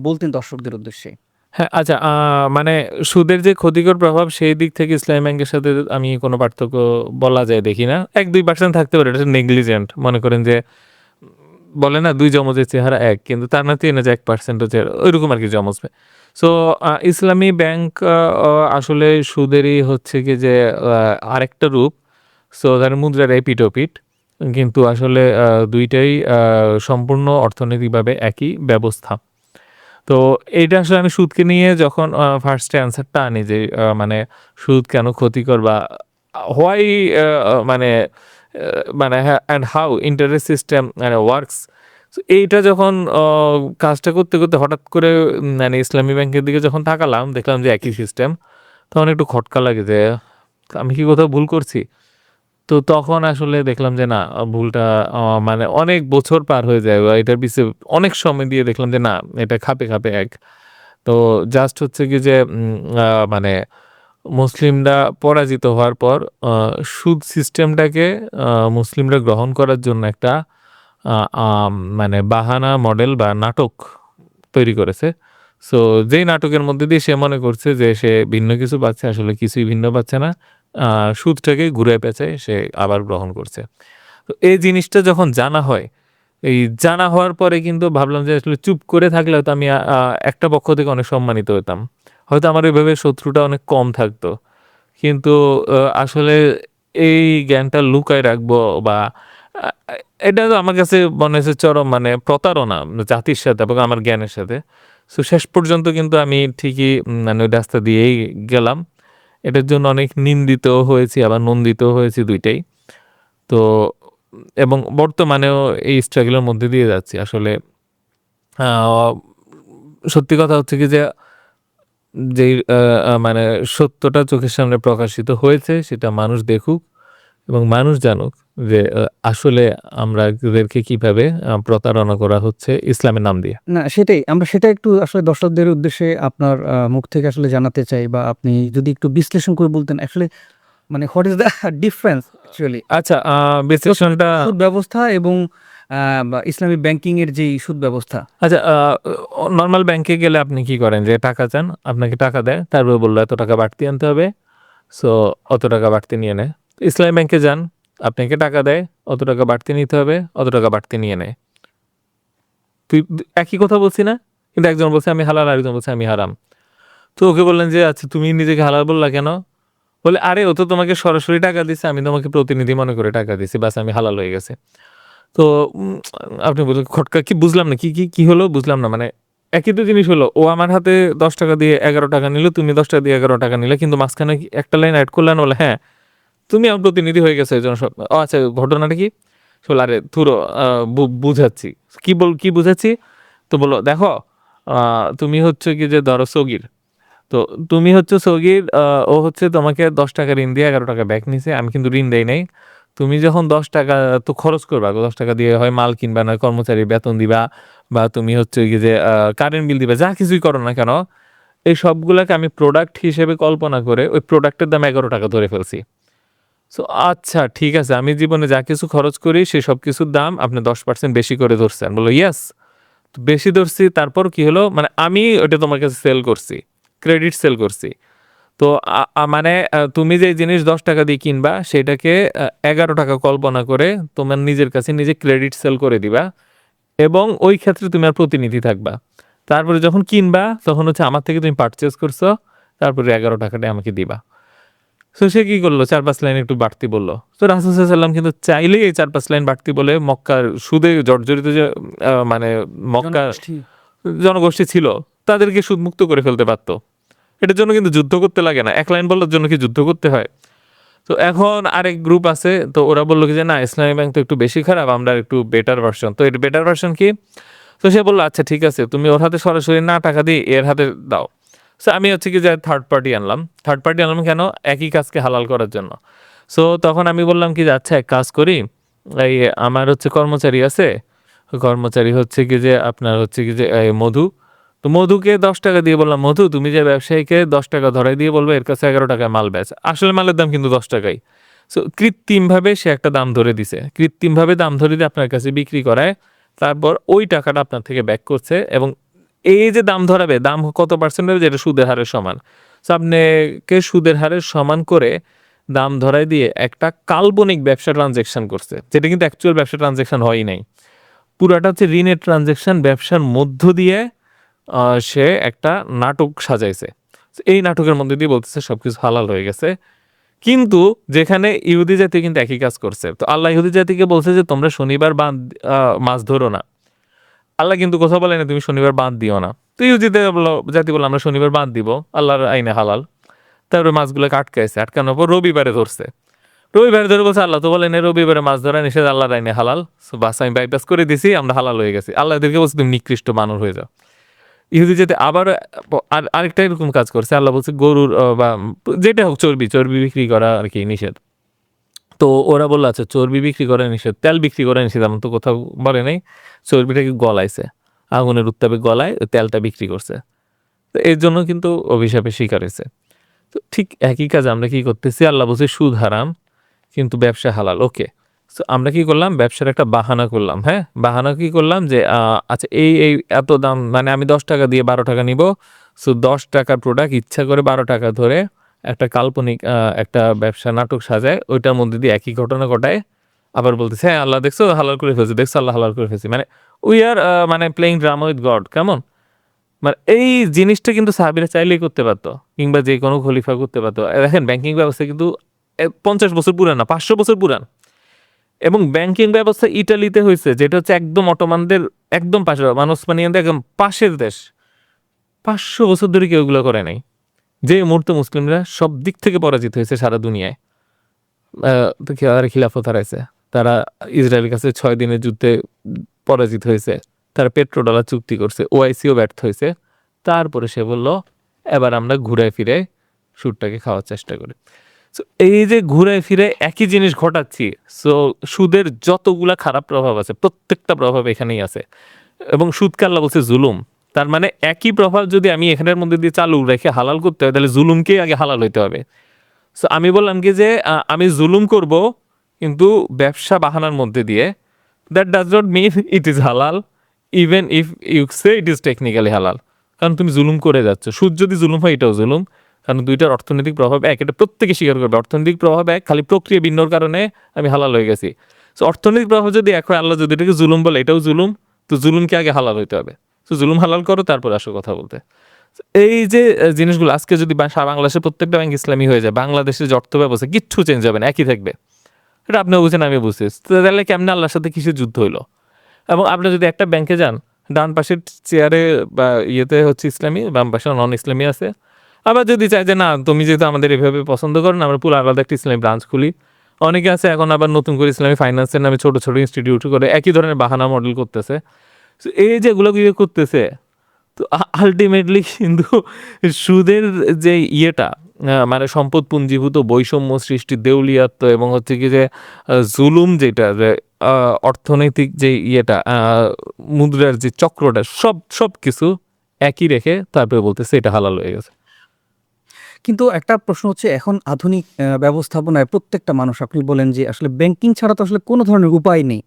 বলতেন দর্শকদের উদ্দেশ্যে। হ্যাঁ, আচ্ছা, মানে সুদের যে ক্ষতিকর প্রভাব সেই দিক থেকে ইসলামী ব্যাংকের সাথে আমি কোনো পার্থক্য বলা যায় দেখি না। ১-২% থাকতে পারে, এটা নেগলিজেন্ট। মনে করেন যে বলে না ২ যমজের চেহারা এক, কিন্তু তার না না যে ১% হচ্ছে ওইরকম আরকি যমজ। সো ইসলামী ব্যাংক আসলে সুদেরই হচ্ছে গিয়ে যে আরেকটা রূপ। সো তার মুদ্রার এপিঠ ওপিঠ। কিন্তু আসলে ২ টাই সম্পূর্ণ অর্থনৈতিকভাবে একই ব্যবস্থা। তো এইটা আসলে আমি সুদকে নিয়ে যখন ফার্স্ট এ অ্যান্সারটা আনি যে মানে সুদ কেন ক্ষতিকর বা হোয়াই মানে হ্যাঁ, অ্যান্ড হাউ ইন্টারেস্ট সিস্টেম মানে ওয়ার্কস। সো এইটা যখন কাজটা করতে, করতে হঠাৎ করে মানে ইসলামী ব্যাংকের দিকে যখন তাকালাম, দেখলাম যে একই সিস্টেম। তখন একটু খটকা লাগে যে আমি কি কোথাও ভুল করছি? তো তখন আসলে দেখলাম যে না, ভুলটা মানে অনেক বছর পার হয়ে যায় বা এটার পিছে অনেক সময় দিয়ে দেখলাম যে না, এটা খাপে, খাপে এক। তো জাস্ট হচ্ছে কি যে মানে মুসলিমরা পরাজিত হওয়ার পর আ সুদ সিস্টেমটাকে মুসলিমরা গ্রহণ করার জন্য একটা আ আম মানে বাহানা মডেল বা নাটক তৈরি করেছে। সো যেই নাটকের মধ্যে দিয়ে সে মনে করছে যে সে ভিন্ন কিছু পাচ্ছে, আসলে কিছুই ভিন্ন পাচ্ছে না। আ সুদটাকে ঘুরায় পেঁচায় সে আবার গ্রহণ করছে। তো এই জিনিসটা যখন জানা হয়, এই জানা হওয়ার পরে কিন্তু ভাবলাম যে আসলে চুপ করে থাকলে হয়তো আমি একটা পক্ষ থেকে অনেক সম্মানিত হতাম। হয়তো আমার এভাবে শত্রুটা অনেক কম থাকতো। কিন্তু আসলে এই জ্ঞানটা লুকায় রাখবো বা আ এটা তো আমার কাছে মনে হয়েছে চরম মানে প্রতারণা জাতির সাথে এবং আমার জ্ঞানের সাথে। সো শেষ পর্যন্ত কিন্তু আমি ঠিকই মানে ওই রাস্তা দিয়েই গেলাম। এটার জন্য অনেক নিন্দিতও হয়েছি আবার নন্দিতও হয়েছি ২ টাই। তো এবং বর্তমানেও এই struggle এর মধ্যে দিয়ে যাচ্ছি। আসলে আ সত্যি কথা হচ্ছে কি যে যেই মানে সত্যটা চোখের সামনে প্রকাশিত হয়েছে সেটা মানুষ দেখুক এবং মানুষ জানুক যে আসলে আমরা এদেরকে কিভাবে প্রতারণা করা হচ্ছে ইসলামের নাম দিয়ে। না সেটাই। আমরা সেটা একটু আসলে দর্শকদের উদ্দেশ্যে আপনার মুখ থেকে আসলে জানাতে চাই বা আপনি যদি একটু বিশ্লেষণ করে বলতেন আসলে মানে what is the difference actually আচ্ছা, বিশ্লেষণটা সুদ ব্যবস্থা এবং বা ইসলামী ব্যাংকিং এর যেই সুদ ব্যবস্থা? আচ্ছা, নরমাল ব্যাংকে গেলে আপনি কি করেন যে টাকা চান, আপনাকে টাকা দেয়। তারপরে বলল এত টাকা বাড়তি আনতে হবে। সো অত টাকা বাড়তি নিয়ে নেয়। তো ইসলামী ব্যাংকে যান, আপনাকে টাকা দেয়, অত টাকা বাড়তি নিতে হবে, অত টাকা বাড়তি নিয়ে নেয়। একই কথা বলছি না? কিন্তু একজন বলছে আমি হালাল, আরেকজন বলছে আমি হারাম। তো ওকে বললেন যে, "আচ্ছা তুমি নিজেকে হালাল বললা কেন?" বলে, "আরে ও তো তোমাকে সরাসরি টাকা দিছে, আমি তোমাকে প্রতিনিধি মনে করে টাকা দিছি। বাস আমি হালাল হয়ে গেছে।" তো আপনি বললেন, "খটকা কি বুঝলাম না। কি হলো? বুঝলাম না।" মানে একই তো জিনিস হলো। ও আমার হাতে ৳১০ দিয়ে ৳১১ নিল, তুমি ৳১০ দিয়ে ৳১১ নিলে। কিন্তু মাঝখানে একটা লাইন এড করলে না? বলে, "হ্যাঁ, তুমি আমার প্রতিনিধি হয়ে গেছো এজন্য সব।" ও আচ্ছা, ঘটনাটা কি? সে বলল, "আরে ধুরো, বুঝাচ্ছি।" কি বুঝাচ্ছি? তো বলল, "দেখো, আ তুমি হচ্ছে কি যে ধরো সগীর। তো তুমি হচ্ছে সগীর, ও হচ্ছে তোমাকে ৳১০ ঋণ দিয়ে ৳১১ ব্যাক নিছে। আমি কিন্তু ঋণ দেই নাই। তুমি যখন ৳১০ তো খরচ করবা। ৳১০ দিয়ে হয় মাল কিনবা, নয় কর্মচারীর বেতন দিবা বা তুমি হচ্ছে গিয়ে যে কারেন্ট বিল দিবা। যা কিছুই করো না কেন, এই সবগুলাকে আমি প্রোডাক্ট হিসেবে কল্পনা করে ওই প্রোডাক্টের দাম ৳১১ ধরে ফেলছি। সো আচ্ছা ঠিক আছে, আমি জীবনে যা কিছু খরচ করি সে সবকিছুর দাম আপনি ১০% বেশি করে ধরছেন।" বলল, "ইয়েস।" তো বেশি ধরছি, তারপর কি হলো? মানে আমি ওইটা তোমার কাছে সেল করছি। ক্রেডিট সেল করছি। তো আ আ মানে তুমি যেই জিনিস ৳১০ দিয়ে কিনবা সেটাকে ৳১১ কল্পনা করে তোমার নিজের কাছে নিজে ক্রেডিট সেল করে দিবা এবং ওই ক্ষেত্রে তুমি আর প্রতিনিধি থাকবা। তারপরে যখন কিনবা তখন হচ্ছে আমার থেকে তুমি পারচেজ করছো। তারপরে ৳১১ টাই আমাকে দিবা। সো সে কি করল? ৪-৫ লাইন একটু বাড়তি বলল। তো রাসূল সাল্লাল্লাহু আলাইহি ওয়াসাল্লাম কিন্তু চাইলেই এই ৪-৫ লাইন বাড়তি বলে মক্কার সুদে জর্জরিত যে মানে মক্কা জনগোষ্ঠী জনগোষ্ঠী ছিল তাদেরকে সুদমুক্ত করে ফেলতে পারত। এটার জন্য কিন্তু যুদ্ধ করতে লাগে না। এক লাইন বলার জন্য কি যুদ্ধ করতে হয়? তো এখন আরেক গ্রুপ আছে। তো ওরা বলল কি যে, "না, ইসলামী ব্যাংক তো একটু বেশি খারাপ। আমরা একটু বেটার ভার্সন।" তো এর বেটার ভার্সন কি? তো সে বলল, "আচ্ছা ঠিক আছে। তুমি ওর হাতে সরাসরি না টাকা দিয়ে এর হাতে দাও।" সো আমি হচ্ছে কি যে থার্ড পার্টি আনলাম। থার্ড পার্টি আনলাম কেন? একই কাজকে হালাল করার জন্য। সো তখন আমি বললাম কি যে, "আচ্ছা এক কাজ করি। এই আমার হচ্ছে কর্মচারী আছে। কর্মচারী হচ্ছে কি যে আপনার হচ্ছে কি যে মধু। তো মধুকে ৳১০ দিয়ে বললাম, "মধু তুমি যে ব্যবসায়ীকে ৳১০ ধরাই দিয়ে বলবা এর কাছে ৳১১ মাল বেচ।" আসলে মালের দাম কিন্তু ৳১০ ই। সো কৃত্রিমভাবে সে একটা দাম ধরে দিছে। কৃত্রিমভাবে দাম ধরে দিয়ে আপনার কাছে বিক্রি করায়, তারপর ওই টাকাটা আপনার থেকে ব্যাক করছে এবং এই যে দাম ধরাবে, দাম কত পার্সেন্ট হবে যেটা সুদের হারের সমান। সো আপনাকে সুদের হারের সমান করে দাম ধরাই দিয়ে একটা কাল্পনিক ব্যবসা ট্রানজ্যাকশন করছে, যেটা কিন্তু অ্যাকচুয়াল ব্যবসা ট্রানজ্যাকশন হয়ই নাই। পুরাটা হচ্ছে ঋণের ট্রানজ্যাকশন, ব্যবসার মধ্য দিয়ে সে একটা নাটক সাজাইছে। এই নাটকের মধ্যে দিয়ে বলতেছে সবকিছু হালাল হয়ে গেছে, কিন্তু যেখানে ইহুদি জাতি কিন্তু একই কাজ করছে। তো আল্লাহ ইহুদি জাতিকে বলছে যে তোমরা শনিবার মাছ ধরো না। আল্লাহ কিন্তু কোথাও বলে না তুমি শনিবার বাদ দিও না। তো ইহুদি জাতি বলে আমরা শনিবার বাদ দিব, আল্লাহর আইনে হালাল। তারপরে মাছগুলোকে আটকাইছে, আটকানোর পর রবিবারে ধরছে। রবিবারে ধরে বলছে আল্লাহ তো বলেন রবিবারে মাছ ধরা নিষেধ, আল্লাহর আইনে হালাল। সো বাস আমি বাইপাস করে দিছি, আমরা হালাল হয়ে গেছি। আল্লাহ এদেরকে বলছে তুমি নিকৃষ্ট মানব হয়ে যাও। ইহুদি যেতে আবার আরেকটা এরকম কাজ করছে। আল্লাহ বলছে গরুর বা যেটা হোক চর্বি চর্বি বিক্রি করা আর কি নিষেধ। তো ওরা বললো আচ্ছা চর্বি বিক্রি করা নিষেধ, তেল বিক্রি করা নিষেধ, এমন তো কোথাও বলে নাই। চর্বিটাকে গলাইছে, আগুনের উত্তাপে গলায় ওই তেলটা বিক্রি করছে। তো এর জন্য কিন্তু অভিশাপের শিকার হয়েছে। তো ঠিক একই কাজ আমরা কি করতেছি, আল্লাহ বলছে সুদ হারাম কিন্তু ব্যবসা হালাল। ওকে, সো আমরা কি করলাম, ব্যবসার একটা বাহানা করলাম। হ্যাঁ, বাহানা কি করলাম যে আচ্ছা এই এত দাম, মানে আমি 10 টাকা দিয়ে 12 টাকা নিব। সো 10 টাকার প্রোডাক্ট ইচ্ছা করে 12 টাকা ধরে একটা কাল্পনিক একটা ব্যবসা নাটক সাজায়, ওইটার মধ্যে দিয়ে একই ঘটনা ঘটায়। আবার বলতেছে হ্যাঁ আল্লাহ দেখছো হালাল করে ফেলছে, দেখছো আল্লাহ হালাল করে ফেলছে। মানে উই আর মানে প্লেইং ড্রামা উইথ গড। কেমন মানে এই জিনিসটা কিন্তু সাহাবীরা চাইলেই করতে পারতো, কিংবা যে কোনো খলিফা করতে পারতো। দেখেন ব্যাংকিং ব্যবস্থা কিন্তু 50 বছর পুরান না, 500 বছর পুরান। এবং ব্যাংকিং ব্যবস্থা ইটালিতে হয়েছে, যেটা হচ্ছে একদম অটোমানদের একদম পাশে, মানসমানিয়ানদের একদম পাশের দেশ। 500 বছর ধরে কেউ এগুলো করে নাই। যে মুহূর্তে মুসলিমরা সব দিক থেকে পরাজিত হয়েছে সারা দুনিয়ায়, তো তারা খিলাফত হারাইছে, তারা ইসরায়েলের কাছে 6 দিনের যুদ্ধে পরাজিত হয়েছে, তারা পেট্রো ডলার চুক্তি করছে, ওআইসিও ব্যর্থ হয়েছে। তারপরে সে বলল এবার আমরা ঘুরে ফিরে সুদটাকে খাওয়ার চেষ্টা করি। সো এই যে ঘুরে ফিরে একই জিনিস ঘটাচ্ছি, সো সুদের যতগুলা খারাপ প্রভাব আছে প্রত্যেকটা প্রভাব এখানেই আছে। এবং সুদকে আল্লাহ বলছে জুলুম। তার মানে একই প্রভাব যদি আমি এখানের মধ্যে দিয়ে চালু রেখে হালাল করতে হয়, তাহলে জুলুমকেই আগে হালাল হইতে হবে। সো আমি বললাম কি যে আমি জুলুম করব কিন্তু ব্যবসা বাহানার মধ্যে দিয়ে। That does not mean it is halal, even if you say it is technically halal. কারণ তুমি জুলুম করে যাচ্ছ। সুদ যদি জুলুম হয় এটাও জুলুম, কারণ দুইটার অর্থনৈতিক প্রভাব এক, এটা প্রত্যেকে স্বীকার করবে। অর্থনৈতিক প্রভাব এক, খালি প্রক্রিয়া ভিন্নর কারণে আমি হালাল হয়ে গেছি। সো অর্থনৈতিক প্রভাব যদি এক হয়, আল্লাহ যদি এটাকে জুলুম বলে, এটাও জুলুম। তো জুলুমকে আগে হালাল হইতে হবে। তো জুলুম হালাল করো, তারপর আসো কথা বলতে। এই যে জিনিসগুলো আজকে যদি বাংলাদেশের প্রত্যেকটা ব্যাংক ইসলামী হয়ে যায়, বাংলাদেশের যে অর্থ ব্যবস্থা কিচ্ছু চেঞ্জ হবে না, একই থাকবে। এটা আপনিও বুঝেন, আমি বুঝছি। তো তাহলে কেমনে আল্লাহর সাথে কিসের যুদ্ধ হইলো? এবং আপনি যদি একটা ব্যাংকে যান, ডান পাশের চেয়ারে বা ইয়েতে হচ্ছে ইসলামী, বাম পাশে নন ইসলামী আছে। আবার যদি চাই যে না তুমি যেহেতু আমাদের এভাবে পছন্দ করো না, আমরা পুরো আলাদা একটা ইসলামী ব্রাঞ্চ খুলি। অনেকে আছে এখন আবার নতুন করে ইসলামী ফাইন্যান্সের নামে ছোট ছোট ইনস্টিটিউট করে একই ধরনের বাহানা মডেল করতেছে। তো এই যেগুলো করতেছে, তো আলটিমেটলি কিন্তু সুদের যে ইয়েটা, মানে সম্পদ পুঞ্জীভূত বৈষম্য সৃষ্টি, দেউলিয়াত্ব এবং হচ্ছে কি যে জুলুম, যেটা যে অর্থনৈতিক যে ইয়েটা, মুদ্রার যে চক্রটা, সব সব কিছু একই রেখে তারপরে বলতেছে এটা হালাল হয়ে গেছে। কিন্তু একটা প্রশ্ন হচ্ছে এখন আধুনিক ব্যবস্থাপনায় প্রত্যেকটা মানুষ, আপনি বলেন যে আসলে ব্যাংকিং ছাড়া তো আসলে কোনো ধরনের উপায় নেই।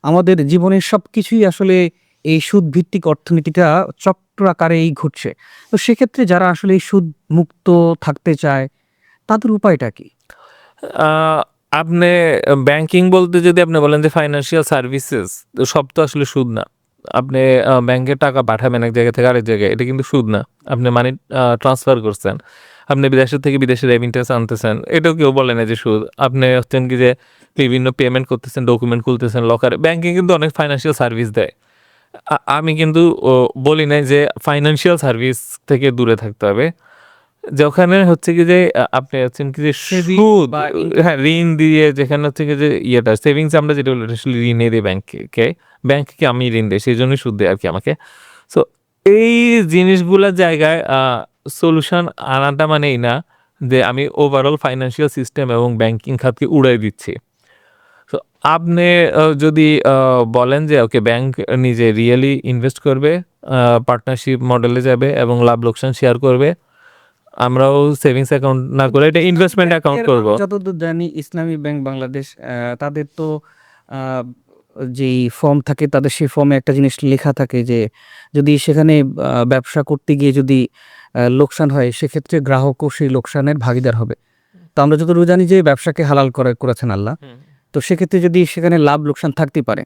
আমাদের জীবনের সবকিছুই আসলে এই সুদ ভিত্তিক অর্থনীতিটা চক্রাকারেই ঘটছে। তো সেক্ষেত্রে যারা আসলে এই সুদ মুক্ত থাকতে চায় তাদের উপায়টা কি? আহ, আপনি ব্যাংকিং বলতে যদি আপনি বলেন যে ফাইন্যান্সিয়াল সার্ভিসেস, তো সব তো আসলে সুদ না। আপনি ব্যাংকে টাকা পাঠাবেন এক জায়গা থেকে আরেক জায়গায়, এটা কিন্তু সুদ না। আপনি মানি ট্রান্সফার করছেন, আপনি বিদেশের থেকে বিদেশে রেমিটেন্স আনতেছেন, এটাও কেউ বলে না যে সুদ। আপনি হচ্ছেন কি যে বিভিন্ন পেমেন্ট করতেছেন, ডকুমেন্ট খুলতেছেন লকারে, ব্যাংকিং কিন্তু অনেক ফাইন্যান্সিয়াল সার্ভিস দেয়। আমি কিন্তু বলি নাই যে ফাইন্যান্সিয়াল সার্ভিস থেকে দূরে থাকতে হবে। যে ওখানে হচ্ছে কি যে আপনি হচ্ছেন কি যে Saving সুদ, বা হ্যাঁ ঋণ দিয়ে, যেখানে হচ্ছে কি যে ইয়েটা সেভিংস আমরা যেটা বলি, আসলে ঋণে দিই ব্যাংককে, ব্যাংককে আমি ঋণ দিই, সেই জন্যই সুদ দেয় আর কি আমাকে। সো এই জিনিসগুলোর জায়গায় সলিউশন আনাটা মানে এই না যে আমি ওভারঅল ফাইন্যান্সিয়াল সিস্টেম এবং ব্যাংকিং খাতকে উড়াই দিচ্ছি। তো আপনি যদি বলেন যে ওকে ব্যাংক নিজে রিয়েলি ইনভেস্ট করবে, পার্টনারশিপ মডেলে যাবে এবং লাভ লোকসান শেয়ার করবে, আমরাও সেভিংস অ্যাকাউন্ট না করে এটা ইনভেস্টমেন্ট অ্যাকাউন্ট ব্যাংকের করব। আমি যতদূর জানি ইসলামী ব্যাংক বাংলাদেশ তাদের তো আহ, যেই ফর্ম থাকে তাদের সেই ফর্মে একটা জিনিস লেখা থাকে যে যদি সেখানে ব্যবসা করতে গিয়ে যদি লোকসান হয় সেক্ষেত্রে গ্রাহকও সেই লোকসানের ভাগীদার হবে। তো আমরা যতটুকু জানি যে ব্যবসাকে হালাল করেছেন আল্লাহ। তো সেক্ষেত্রে যদি সেখানে লাভ লোকসান থাকতে পারে,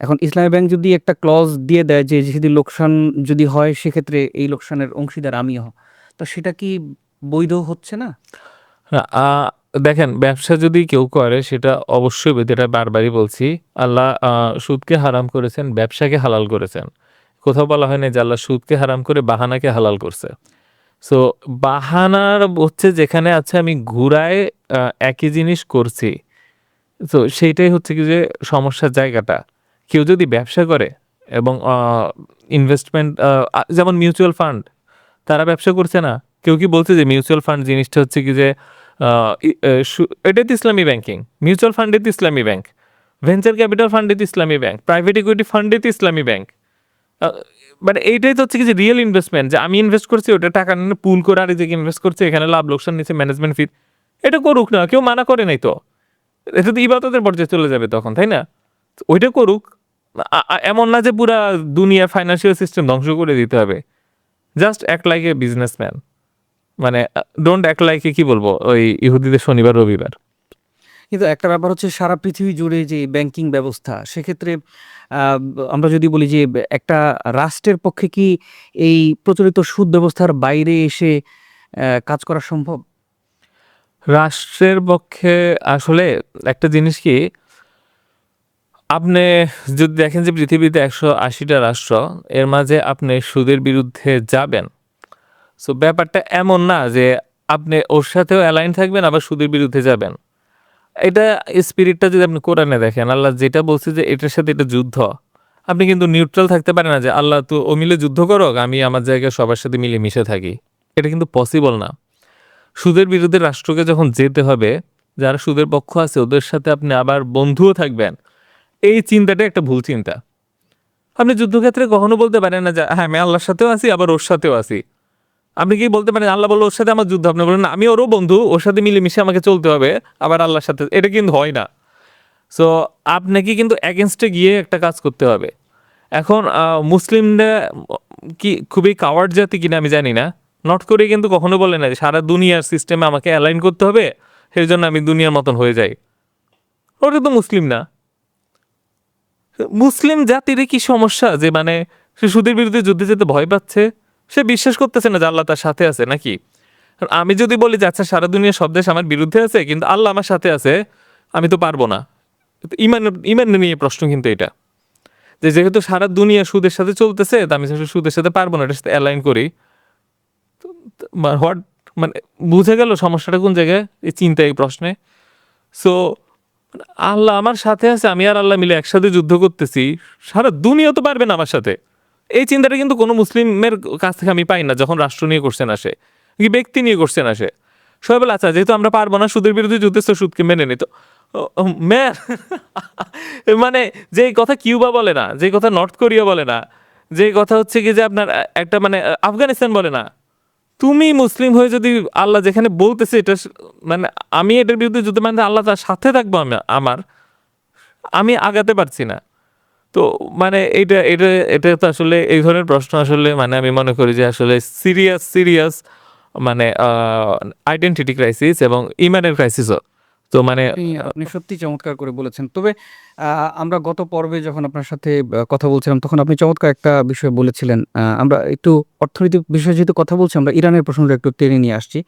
এখন ইসলামী ব্যাংক যদি একটা ক্লজ দিয়ে দেয় যে যদি লোকসান যদি হয় সেক্ষেত্রে এই লোকসানের অংশীদার আমিও হব, তো সেটা কি বৈধ হচ্ছে না? না, দেখেন ব্যবসা যদি কেউ করে সেটা অবশ্যই বৈধ, এটা বারবারই বলছি। আল্লাহ সুদকে হারাম করেছেন, ব্যবসাকে হালাল করেছেন। কোথাও বলা হয় না যে আল্লাহ সুদকে হারাম করে বাহানাকে হালাল করছে। সো বাহানার হচ্ছে যেখানে আছে আমি ঘুরায় একই জিনিস করছি, তো সেইটাই হচ্ছে কি যে সমস্যার জায়গাটা। কেউ যদি ব্যবসা করে এবং ইনভেস্টমেন্ট, যেমন মিউচুয়াল ফান্ড, তারা ব্যবসা করছে না। কেউ কি বলছে যে মিউচুয়াল ফান্ড জিনিসটা হচ্ছে কি যে এটাই তো ইসলামী ব্যাংকিং। মিউচুয়াল ফান্ডে তো ইসলামী ব্যাংক, ভেঞ্চার ক্যাপিটাল ফান্ডে তো ইসলামী ব্যাংক, প্রাইভেট ইকুইটি ফান্ডে তো ইসলামী ব্যাংক। মানে এইটাই তো হচ্ছে কি যে রিয়েল ইনভেস্টমেন্ট, যে আমি ইনভেস্ট করছি ওটা টাকা নিয়ে পুল করে আর যে ইনভেস্ট করছে এখানে লাভ লোকসান নিচ্ছে ম্যানেজমেন্ট ফি, এটা করুক না, কেউ মানা করে নাই তো। এটা তো ইবাদতের পর্যায়ে চলে যাবে তখন, তাই না? তো ওইটা করুক। এমন না যে পুরা দুনিয়ার ফাইন্যান্সিয়াল সিস্টেম ধ্বংস করে দিতে হবে। Just act like a businessman, মানে ডোন্ট অ্যাক্ট লাইক এ কি বলবো ওই ইহুদিদের শনিবার রবিবার। কিন্তু একটা ব্যাপার হচ্ছে সারা পৃথিবী জুড়ে যে ব্যাংকিং ব্যবস্থা সেক্ষেত্রে আমরা যদি বলি যে একটা রাষ্ট্রের পক্ষে কি এই প্রচলিত সুদ ব্যবস্থার বাইরে এসে কাজ করা সম্ভব? রাষ্ট্রের পক্ষে আসলে একটা জিনিস কি, আপনি যদি দেখেন যে পৃথিবীতে 180টা রাষ্ট্র, এর মাঝে আপনি সুদের বিরুদ্ধে যাবেন, সো ব্যাপারটা এমন না যে আপনি ওর সাথেও অ্যালাইন থাকবেন আবার সুদের বিরুদ্ধে যাবেন। এটা স্পিরিটটা যদি আপনি কোরআনে দেখেন, আল্লাহ যেটা বলছে যে এটার সাথে এটা যুদ্ধ, আপনি কিন্তু নিউট্রাল থাকতে পারেন না যে আল্লাহ তো ও মিলে যুদ্ধ করুক, আমি আমার জায়গায় সবার সাথে মিলে মিশে থাকি। এটা কিন্তু পসিবল না। সুদের বিরুদ্ধে রাষ্ট্রকে যখন যেতে হবে, যারা সুদের পক্ষ আছে ওদের সাথে আপনি আবার বন্ধুও থাকবেন, এই চিন্তাটা একটা ভুল চিন্তা। আপনি যুদ্ধক্ষেত্রে কখনো বলতে পারেন না যে হ্যাঁ আমি আল্লাহর সাথেও আছি আবার ওর সাথেও আছি। আপনি কি বলতে পারেন আল্লাহ বললো ওর সাথে আমার যুদ্ধ, আপনি বলেন আমি ওরও বন্ধু, ওর সাথে মিলেমিশে আমাকে চলতে হবে আবার আল্লাহর সাথে, এটা কিন্তু হয় না। সো আপনাকে কিন্তু অ্যাগেনস্টে গিয়ে একটা কাজ করতে হবে। এখন মুসলিমরা কি খুবই কাওয়ার্ড জাতি কিনা আমি জানি না, নট করে কিন্তু কখনো বলে না যে সারা দুনিয়ার সিস্টেমে আমাকে অ্যালাইন করতে হবে, সেই জন্য আমি দুনিয়ার মতন হয়ে যাই। ওটা তো মুসলিম না। মুসলিম জাতির কি সমস্যা যে মানে সে সুদের বিরুদ্ধে যুদ্ধে যেতে ভয় পাচ্ছে, সে বিশ্বাস করতেছে না যে আল্লাহ তার সাথে আছে নাকি? আমি যদি বলি যে আচ্ছা সারা দুনিয়া সব দেশ আমার বিরুদ্ধে আছে কিন্তু আল্লাহ আমার সাথে আছে, আমি তো পারবো না। ইমান ইমান নিয়ে প্রশ্ন কিন্তু এটা, যে যেহেতু সারা দুনিয়া সুদের সাথে চলতেছে তা আমি সুদের সাথে পারবো না, এটার সাথে অ্যালাইন করি। হোয়াট, মানে বুঝে গেল সমস্যাটা কোন জায়গায় এই চিন্তা এই প্রশ্নে। সো আল্লাহ আমার সাথে আছে, আমি আর আল্লাহ মিলে একসাথে যুদ্ধ করতেছি, সারা দুনিয়া তো পারবে না আমার সাথে। এই চিন্তাটা কিন্তু কোনো মুসলিমের কাছ থেকে আমি পাই না যখন রাষ্ট্র নিয়ে করছেন আসে কি ব্যক্তি নিয়ে করছেন আসে। সবাই বলে আচ্ছা যেহেতু আমরা পারবো না সুদের বিরুদ্ধে যুদ্ধে, সুদকে মেনে নিত। ম্যান মানে যেই কথা কিউবা বলে না, যেই কথা নর্থ কোরিয়া বলে না, যেই কথা হচ্ছে কি যে আপনার একটা মানে আফগানিস্তান বলে না, তুমি মুসলিম হয়ে যদি আল্লাহ যেখানে বলতেছে এটা মানে আমি এটার বিরুদ্ধে যুদ্ধ, মানে আল্লাহ তার সাথে থাকবো, আমি আগাতে পারছি না। তো মানে এটা এটা এটা তো আসলে এই ধরনের প্রশ্ন আসলে মানে আমি মনে করি যে আসলে সিরিয়াস মানে আইডেন্টিটি ক্রাইসিস এবং ইমানের ক্রাইসিসও। তো মানে আপনি সত্যি চমৎকার করে বলেছেন। তবে আমরা গত পর্বে যখন আপনার সাথে কথা বলছিলাম তখন আপনি চমৎকার একটা বিষয় বলেছিলেন। আমরা একটু অর্থনৈতিক বিষয়ে যেহেতু কথা বলছি আমরা ইরানের প্রসঙ্গটা একটু টেনে নিয়ে আসছি।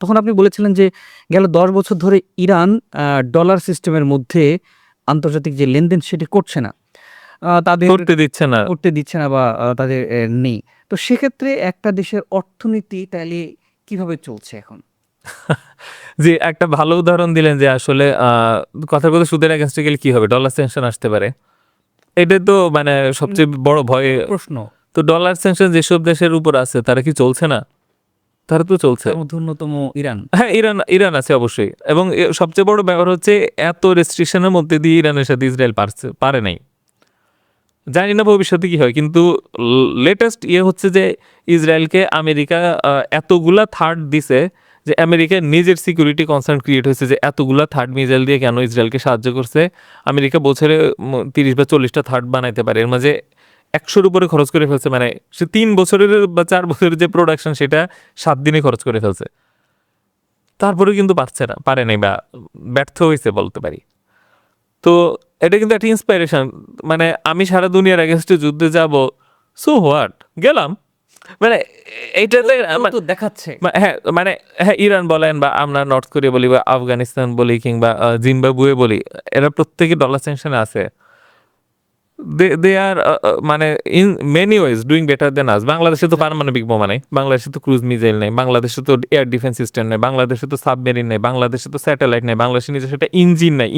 তখন আপনি বলেছিলেন যে গেল ১০ বছর ধরে ইরান ডলার সিস্টেমের মধ্যে আন্তর্জাতিক যে লেনদেন সেটি করছে না। তাদের করতে দিচ্ছে না। করতে দিচ্ছে না বা তাদের নেই। তো সেক্ষেত্রে একটা দেশের অর্থনীতি তাইলে কিভাবে চলছে এখন? জি, একটা ভালো উদাহরণ দিলেন যে আসলে কথার কথা সুদের এগেইনস্টে গেলে কি হবে, ডলার স্যাংশন আসতে পারে। এটাই তো মানে সবচেয়ে বড় ভয়। প্রশ্ন। তো ডলার স্যাংশন যেসব দেশের উপর আছে তারা কি চলছে না? তারা তো চলছে। তার মধ্যে অন্যতম ইরান। হ্যাঁ, ইরান আছে অবশ্যই। এবং সবচেয়ে বড় ব্যাপার হচ্ছে এত রেস্ট্রিকশনের মধ্যে দিয়ে ইরানের সাথে ইসরায়েল পারে নাই। জানি না ভবিষ্যতে কি হয়, কিন্তু লেটেস্ট হচ্ছে যে ইসরায়েলকে আমেরিকা এতগুলা থার্ড দিছে যে আমেরিকার নিজের সিকিউরিটি কনসার্ন ক্রিয়েট হয়েছে যে এতগুলা থার্ড মিসাইল দিয়ে কেন ইসরায়েলকে সাহায্য করছে। আমেরিকা বছরে 30 বা 40টা থার্ড বানাইতে পারে, এর মাঝে 100-র উপরে খরচ করে ফেলছে। মানে সে 3 বছরের বা 4 বছরের যে প্রোডাকশন সেটা 7 দিনে খরচ করে ফেলছে, তারপরে কিন্তু পারে নাই বা ব্যর্থ হয়েছে বলতে পারি। তো এটা কিন্তু একটা ইন্সপাইরেশন, মানে আমি সারা দুনিয়ার এগেনস্টে যুদ্ধে যাব, সো হোয়াট, গেলাম। মানে এইটাতে তো দেখাচ্ছে হ্যাঁ, মানে হ্যাঁ, ইরান বলেন বা আমরা নর্থ কোরিয়া বলি বা আফগানিস্তান বলি কিংবা জিম্বাবুয়ে বলি, এরা প্রত্যেকে ডলার স্যাংশনে আছে। দে আর মানে in many ways doing better than us. বাংলাদেশে তো পারমাণবিক বোমা নেই, বাংলাদেশে তো ক্রুজ মিসাইল নেই, বাংলাদেশে তো এয়ার ডিফেন্স সিস্টেম নেই, বাংলাদেশে তো সাবমেরিন নেই, বাংলাদেশে তো স্যাটেলাইট নেই, বাংলাদেশে নিজস্ব একটা ইঞ্জিন নেই।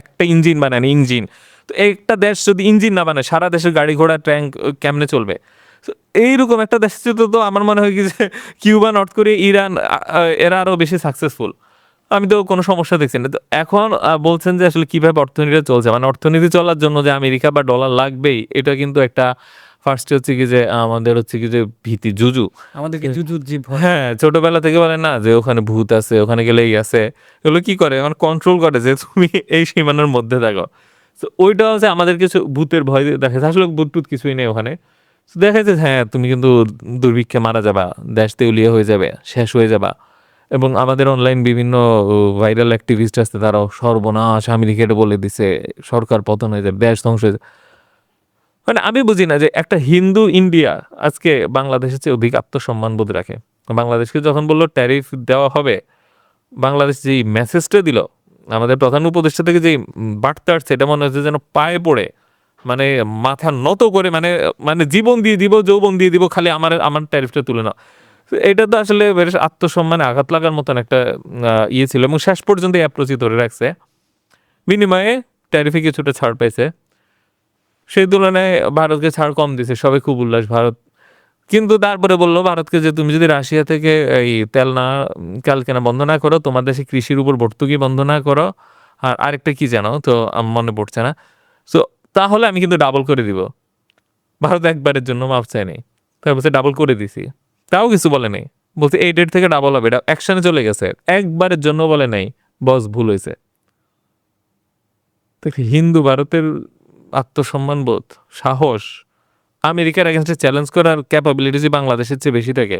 একটা ইঞ্জিন বানায় ইঞ্জিন। তো একটা দেশ যদি ইঞ্জিন না বানায়, সারা দেশের গাড়ি ঘোড়া ট্যাঙ্ক কেমনে চলবে? So, এইরকম একটা দেশ তো আমার মনে হয় কি যে কিউবা, নর্থ কোরিয়া, ইরান এরা আরো বেশি সাকসেসফুল। আমি তো কোনো সমস্যা দেখছি না। তো এখন বলছেন যে আসলে কিভাবে অর্থনীতিটা চলছে, মানে অর্থনীতি চলার জন্য যে আমেরিকা বা ডলার লাগবেই, এটা কিন্তু একটা ফার্স্ট হচ্ছে কি যে আমাদের হচ্ছে কি যে ভীতি, জুজু। আমাদেরকে জুজুর ভয়। হ্যাঁ, ছোটবেলা থেকে বলে না যে ওখানে ভূত আছে, ওখানে গেলে এই আছে, এগুলো কি করে মানে কন্ট্রোল করে যে তুমি এই সীমানার মধ্যে থাকো। তো ওইটা হচ্ছে আমাদের কিছু ভূতের ভয় দেখাচ্ছে, আসলে ভূত টুত কিছুই নেই ওখানে। তো দেখা যাচ্ছে হ্যাঁ তুমি কিন্তু দুর্ভিক্ষে মারা যাবা, দেশ দেউলিয়া হয়ে যাবে, শেষ হয়ে যাবা। এবং আমাদের অনলাইন বিভিন্ন ভাইরাল অ্যাক্টিভিস্ট আছে, তারাও সর্বনাশ আমেরিকাটা বলে দিছে, সরকার পতন হয়ে যাবে, দেশ ধ্বংস হয়ে যাবে। মানে আমি বুঝি না যে একটা হিন্দু ইন্ডিয়া আজকে বাংলাদেশের চেয়ে অধিক আত্মসম্মান বোধ রাখে। বাংলাদেশকে যখন বললো ট্যারিফ দেওয়া হবে, বাংলাদেশ যেই মেসেজটা দিল, আমাদের প্রধান উপদেষ্টা থেকে যেই বার্তা আসছে, এটা মনে হচ্ছে যেন পায়ে পড়ে মানে মাথা নত করে মানে মানে জীবন দিয়ে দিব, যৌবন দিয়ে দিব, খালি আমার ট্যারিফটা তুলে নাও। তো এটা তো আসলে বেশ আত্মসম্মানে আঘাত লাগার মতন একটা ছিল, এবং শেষ পর্যন্ত এই অ্যাপ্রোচই ধরে রাখছে। বিনিময়ে ট্যারিফে কিছুটা ছাড় পাইছে, সেই তুলনায় ভারতকে ছাড় কম দিছে, সবাই খুব উল্লাস ভারত। কিন্তু তারপরে বললো ভারতকে যে তুমি যদি রাশিয়া থেকে এই তেল কেনা বন্ধ না করো, তোমার দেশে কৃষির উপর ভর্তুকি বন্ধ না করো, আর আরেকটা কি জানো তো আমার মনে পড়ছে না, সো তাহলে আমি কিন্তু ডাবল করে দিব। ভারত একবারের জন্য মাপ চায়নি, তাই বলছে ডাবল করে দিছি, তাও কিছু বলে নেই। বলছে এই ডেট থেকে ডাবল হবে, এটা অ্যাকশনে চলে গেছে, একবারের জন্য বলে নাই বস ভুল হয়েছে। হিন্দু ভারতের আত্মসম্মান বোধ, সাহস, আমেরিকার এগেনস্টে চ্যালেঞ্জ করার ক্যাপাবিলিটি যে বাংলাদেশের চেয়ে বেশি থাকে,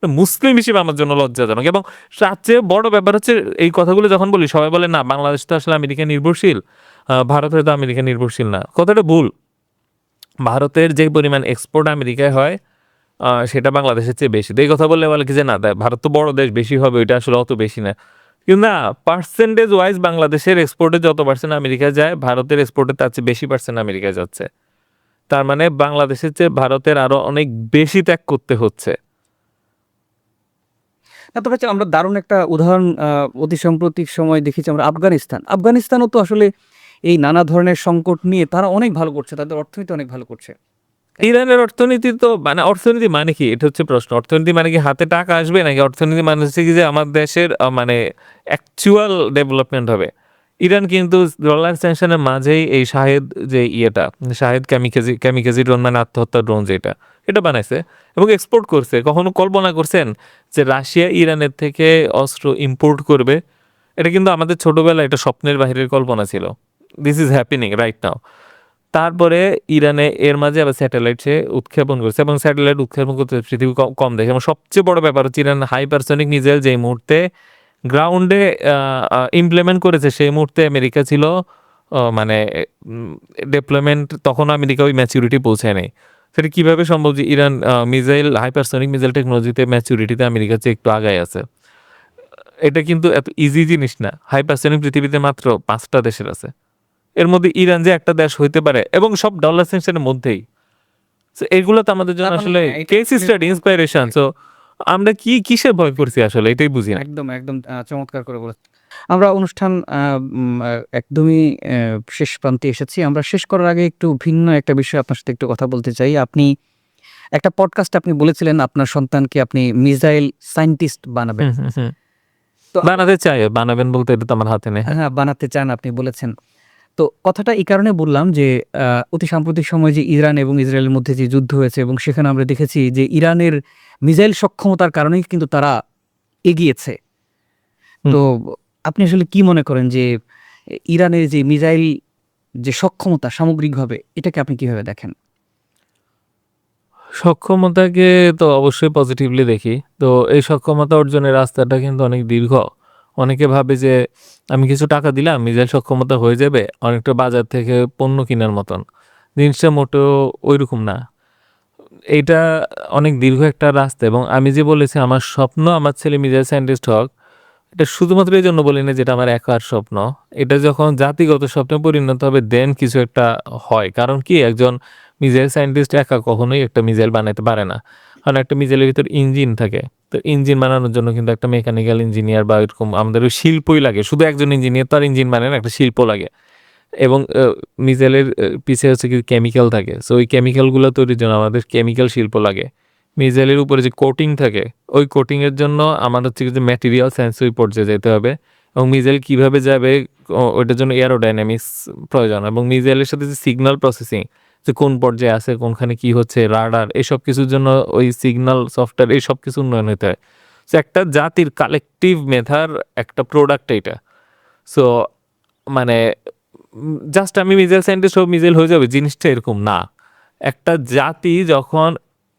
মুসলিম হিসেবে আমার জন্য লজ্জাজনক। এবং তার চেয়ে বড় ব্যাপার হচ্ছে এই কথাগুলো যখন বলি সবাই বলে না বাংলাদেশ তো আসলে আমেরিকা নির্ভরশীল, ভারত হয়তো আমেরিকা নির্ভরশীল না। কথাটা ভুল। ভারতের যে পরিমাণ এক্সপোর্ট আমেরিকায় হয় সেটা বাংলাদেশের চেয়ে বেশি। তো এই কথা বললে বলে কি যে না ভারত তো বড় দেশ, বেশি হবে, ওইটা আসলে অত বেশি না। কিন্তু না, পার্সেন্টেজ ওয়াইজ বাংলাদেশের এক্সপোর্টে যত পার্সেন্ট আমেরিকা যায়, ভারতের এক্সপোর্টে তার চেয়ে বেশি পার্সেন্ট আমেরিকায় যাচ্ছে। তার মানে বাংলাদেশের চেয়ে ভারতের আরো অনেক বেশি ত্যাগ করতে হচ্ছে। না, তবে আমরা দারুণ একটা উদাহরণ অতি সাম্প্রতিক সময় দেখেছি আমরা আফগানিস্তানও তো আসলে এই নানা ধরনের সংকট নিয়ে তারা অনেক ভালো করছে, তাদের অর্থনীতি অনেক ভালো করছে। ইরানের অর্থনীতি তো মানে অর্থনীতি মানে কি, এটা হচ্ছে প্রশ্ন। অর্থনীতি মানে কি হাতে টাকা আসবে, নাকি অর্থনীতি মানে হচ্ছে কি যে আমার দেশের মানে অ্যাকচুয়াল ডেভেলপমেন্ট হবে? ইরান কিন্তু ডলার স্যাংশনের মাঝেই এই শাহেদ যে শাহেদ ক্যামিকাজি ড্রোন, মানে আত্মহত্যা ড্রোন যেটা, এটা বানাইছে এবং এক্সপোর্ট করছে। কখনো কল্পনা করছেন যে রাশিয়া ইরানের থেকে অস্ত্র ইম্পোর্ট করবে? এটা কিন্তু আমাদের ছোটবেলায় এটা স্বপ্নের বাহিরের কল্পনা ছিল। This is happening right now. তারপরে ইরানে এর মাঝে আবার স্যাটেলাইট সে উৎক্ষেপণ করছে, এবং স্যাটেলাইট উৎক্ষেপণ করতে পৃথিবী কম দেখে। এবং সবচেয়ে বড় ব্যাপার হচ্ছে ইরান হাইপারসনিক মিসাইল যেই মুহূর্তে গ্রাউন্ডে ইমপ্লিমেন্ট করেছে, সেই মুহূর্তে আমেরিকা ছিল মানে ডেভেলপমেন্ট, তখন আমেরিকা ওই ম্যাচুরিটি পৌঁছায় নেই। সেটা কীভাবে সম্ভব যে ইরান হাইপারসনিক মিসাইল টেকনোলজিতে ম্যাচুরিটিতে আমেরিকার চেয়ে একটু আগায় আছে? এটা কিন্তু এত ইজি জিনিস না। হাইপারসনিক পৃথিবীতে মাত্র 5টা দেশের আছে, এর মধ্যে ইরান যে একটা দেশ হইতে পারে, এবং সব ডলার সেকশনের মধ্যেই। এগুলো তো আমাদের জন্য আসলে কেস স্টাডি, ইন্সপাইরেশন। সো আমরা কিসের ভয় করছি আসলে, এটাই বুঝি না। একদম একদম চমৎকার করে বলেছেন। আমরা অনুষ্ঠান একদমই শেষ প্রান্তে এসেছি। আমরা শেষ করার আগে একটু ভিন্ন একটা বিষয় আপনার সাথে একটু কথা বলতে চাই। আপনি একটা পডকাস্টে আপনি বলেছিলেন আপনার সন্তানকে আপনি মিসাইল সায়েন্টিস্ট বানাবেন। তো বানাতে চাই, বানাবেন বলতে এটা তো আমার হাতে নেই। হ্যাঁ, বানাতে চান আপনি বলেছেন। তো কথাটা এই কারণে বললাম যে অতি সাম্প্রতিক সময়ে যে ইরান এবং ইসরায়েলের মধ্যে যে যুদ্ধ হয়েছে এবং সেখানে আমরা দেখেছি যে ইরানের মিসাইল সক্ষমতার কারণেই কিন্তু তারা এগিয়েছে। হুম। তো আপনি আসলে কি মনে করেন যে ইরানের যে মিসাইল যে সক্ষমতা সামগ্রিকভাবে এটাকে আপনি কিভাবে দেখেন? সক্ষমতাকে তো অবশ্যই পজিটিভলি দেখি। তো এই সক্ষমতা অর্জনের রাস্তাটা কিন্তু অনেক দীর্ঘ। অনেকে ভাবে যে আমি কিছু টাকা দিলাম মিসাইল সক্ষমতা হয়ে যাবে, অনেকটা বাজার থেকে পণ্য কেনার মতন। জিনিসটা মোটেও ঐরকম না। এইটা অনেক দীর্ঘ একটা রাস্তা এবং আমি যে বলেছি আমার স্বপ্ন আমার ছেলে মিসাইল সায়েন্টিস্ট হোক, এটা শুধুমাত্র এই জন্য বলি না যেটা আমার একার স্বপ্ন। এটা যখন জাতিগত স্বপ্নে পরিণত হবে দেন কিছু একটা হয়। কারণ কি একজন মিসাইল সায়েন্টিস্ট একা কখনোই একটা মিসাইল বানাইতে পারে না। কারণ একটা মিসাইলের ভিতর ইঞ্জিন থাকে। তো ইঞ্জিন বানানোর জন্য কিন্তু একটা মেকানিক্যাল ইঞ্জিনিয়ার বা এরকম আমাদের ওই শিল্পই লাগে। শুধু একজন ইঞ্জিনিয়ার তো আর ইঞ্জিন বানায় না, একটা শিল্প লাগে। এবং মিসাইলের পিছে হচ্ছে কি কেমিক্যাল থাকে। সো ওই কেমিক্যালগুলো তৈরির জন্য আমাদের কেমিক্যাল শিল্প লাগে। মিসাইলের উপরে যে কোটিং থাকে, ওই কোটিংয়ের জন্য আমার হচ্ছে কি যে ম্যাটেরিয়াল সায়েন্স ওই পর্যায়ে যেতে হবে এবং মিসাইল কীভাবে যাবে ওইটার জন্য এরোডাইনামিক্স প্রয়োজন এবং মিসাইলের সাথে যে সিগন্যাল প্রসেসিং, যে কোন পর্যায়ে আছে, কোনখানে কি হচ্ছে, রাডার, এসব কিছুর জন্য ওই সিগন্যাল সফটওয়্যার এইসব কিছু উন্নয়ন হতে হয়। সো একটা জাতির কালেকটিভ মেধার একটা প্রোডাক্ট এইটা। সো মানে জাস্ট আমি মিসাইল সায়েন্টিস্ট হোক মিসাইল হয়ে যাবে জিনিসটা এরকম না। একটা জাতি যখন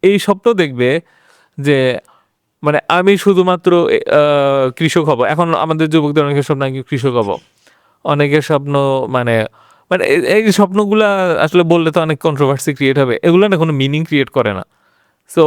এই স্বপ্ন দেখবে যে মানে আমি শুধুমাত্র কৃষক হব। এখন আমাদের যুবকদের অনেকের স্বপ্ন আমি কৃষক হব। অনেকের স্বপ্ন মানে মানে এই স্বপ্নগুলা আসলে বললে তো অনেক কন্ট্রোভার্সি ক্রিয়েট হবে। এগুলো না কোনো মিনিং ক্রিয়েট করে না। সো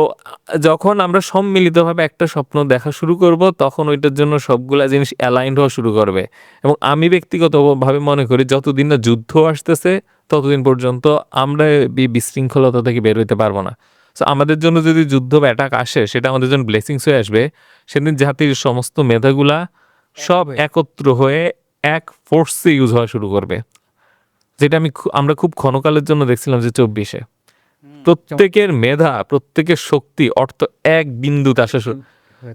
যখন আমরা সম্মিলিতভাবে একটা স্বপ্ন দেখা শুরু করব তখন ওইটার জন্য সবগুলা জিনিস অ্যালাইন্ড হওয়া শুরু করবে এবং আমি ব্যক্তিগতভাবে মনে করি যতদিন না যুদ্ধ আসতেছে ততদিন পর্যন্ত আমরা এই বিশৃঙ্খলতা থেকে বের হইতে পারবো না। সো আমাদের জন্য যদি যুদ্ধ বা অ্যাটাক আসে সেটা আমাদের জন্য ব্লেসিংস হয়ে আসবে। সেদিন জাতির সমস্ত মেধাগুলা সব একত্র হয়ে এক ফোর্সে ইউজ হওয়া শুরু করবে, যেটা আমরা খুব ক্ষণকালের জন্য দেখছিলাম যে 24-এ প্রত্যেকের মেধা, প্রত্যেকের শক্তি, অর্থ এক বিন্দুতে আসা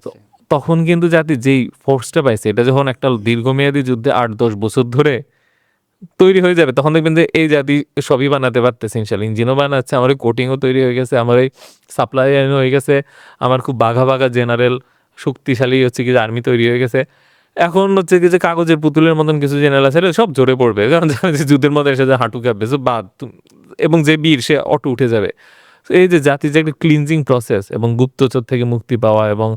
তো তখন কিন্তু জাতি যেই ফোর্সটা পাইছে এটা যখন একটা দীর্ঘমেয়াদী যুদ্ধে 8-10 বছর ধরে তৈরি হয়ে যাবে তখন দেখবেন যে এই জাতি সবই বানাতে পারতেছে ইনশাল্লাহ। ইঞ্জিনও বানাচ্ছে, আমার কোটিংও তৈরি হয়ে গেছে, আমার এই সাপ্লাই হয়ে গেছে, আমার খুব বাঘা বাঘা জেনারেল শক্তিশালী হচ্ছে কি যে আর্মি তৈরি হয়ে গেছে। এখন হচ্ছে কি যে কাগজের পুতুলের মতন কিছু জেনারেল আছে সব জোরে পড়বে, কারণ জানে যে যুদ্ধের মধ্যে এসে যে হাঁটু কাঁপবে এবং যে বীর সে অটো উঠে যাবে। তো এই যে জাতির যে একটা ক্লিনজিং প্রসেস এবং গুপ্তচর থেকে মুক্তি পাওয়া এবং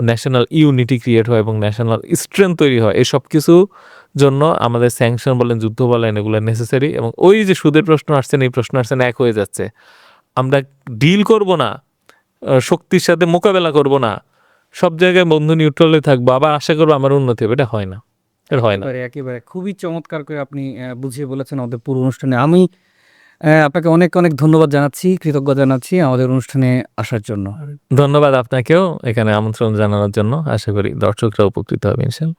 ন্যাশনাল ইউনিটি ক্রিয়েট হয় এবং ন্যাশনাল স্ট্রেংথ তৈরি হয়, এই সব কিছু জন্য আমাদের স্যাংশন বলেন, যুদ্ধ বলেন, এগুলো নেসেসারি। এবং ওই যে সুদের প্রশ্ন আসছেন, এই প্রশ্ন আসছেন, এক হয়ে যাচ্ছে। আমরা ডিল করব না, শক্তির সাথে মোকাবেলা করব না, সব জায়গায় বন্ধু নিউট্রালে থাকবো, আবার আশা করবো আমার উন্নতি হবে, এটা হয় না, এটা হয় না। একেবারে খুবই চমৎকার করে আপনি বুঝিয়ে বলেছেন আমাদের পুরো অনুষ্ঠানে। আমি আপনাকে অনেক অনেক ধন্যবাদ জানাচ্ছি, কৃতজ্ঞ জানাচ্ছি আমাদের অনুষ্ঠানে আসার জন্য। ধন্যবাদ আপনাকেও এখানে আমন্ত্রণ জানানোর জন্য। আশা করি দর্শকরা উপকৃত হবে ইনশাল্লাহ।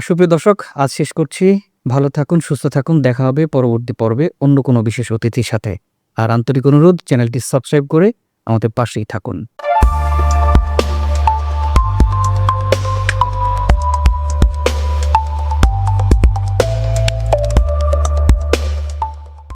সুপ্রিয় দর্শক, আজ শেষ করছি। ভালো থাকুন, সুস্থ থাকুন। দেখা হবে পরবর্তী পর্বে অন্য কোনো বিশেষ অতিথির সাথে। আর আন্তরিক অনুরোধ চ্যানেলটি সাবস্ক্রাইব করে আমাদের পাশেই থাকুন।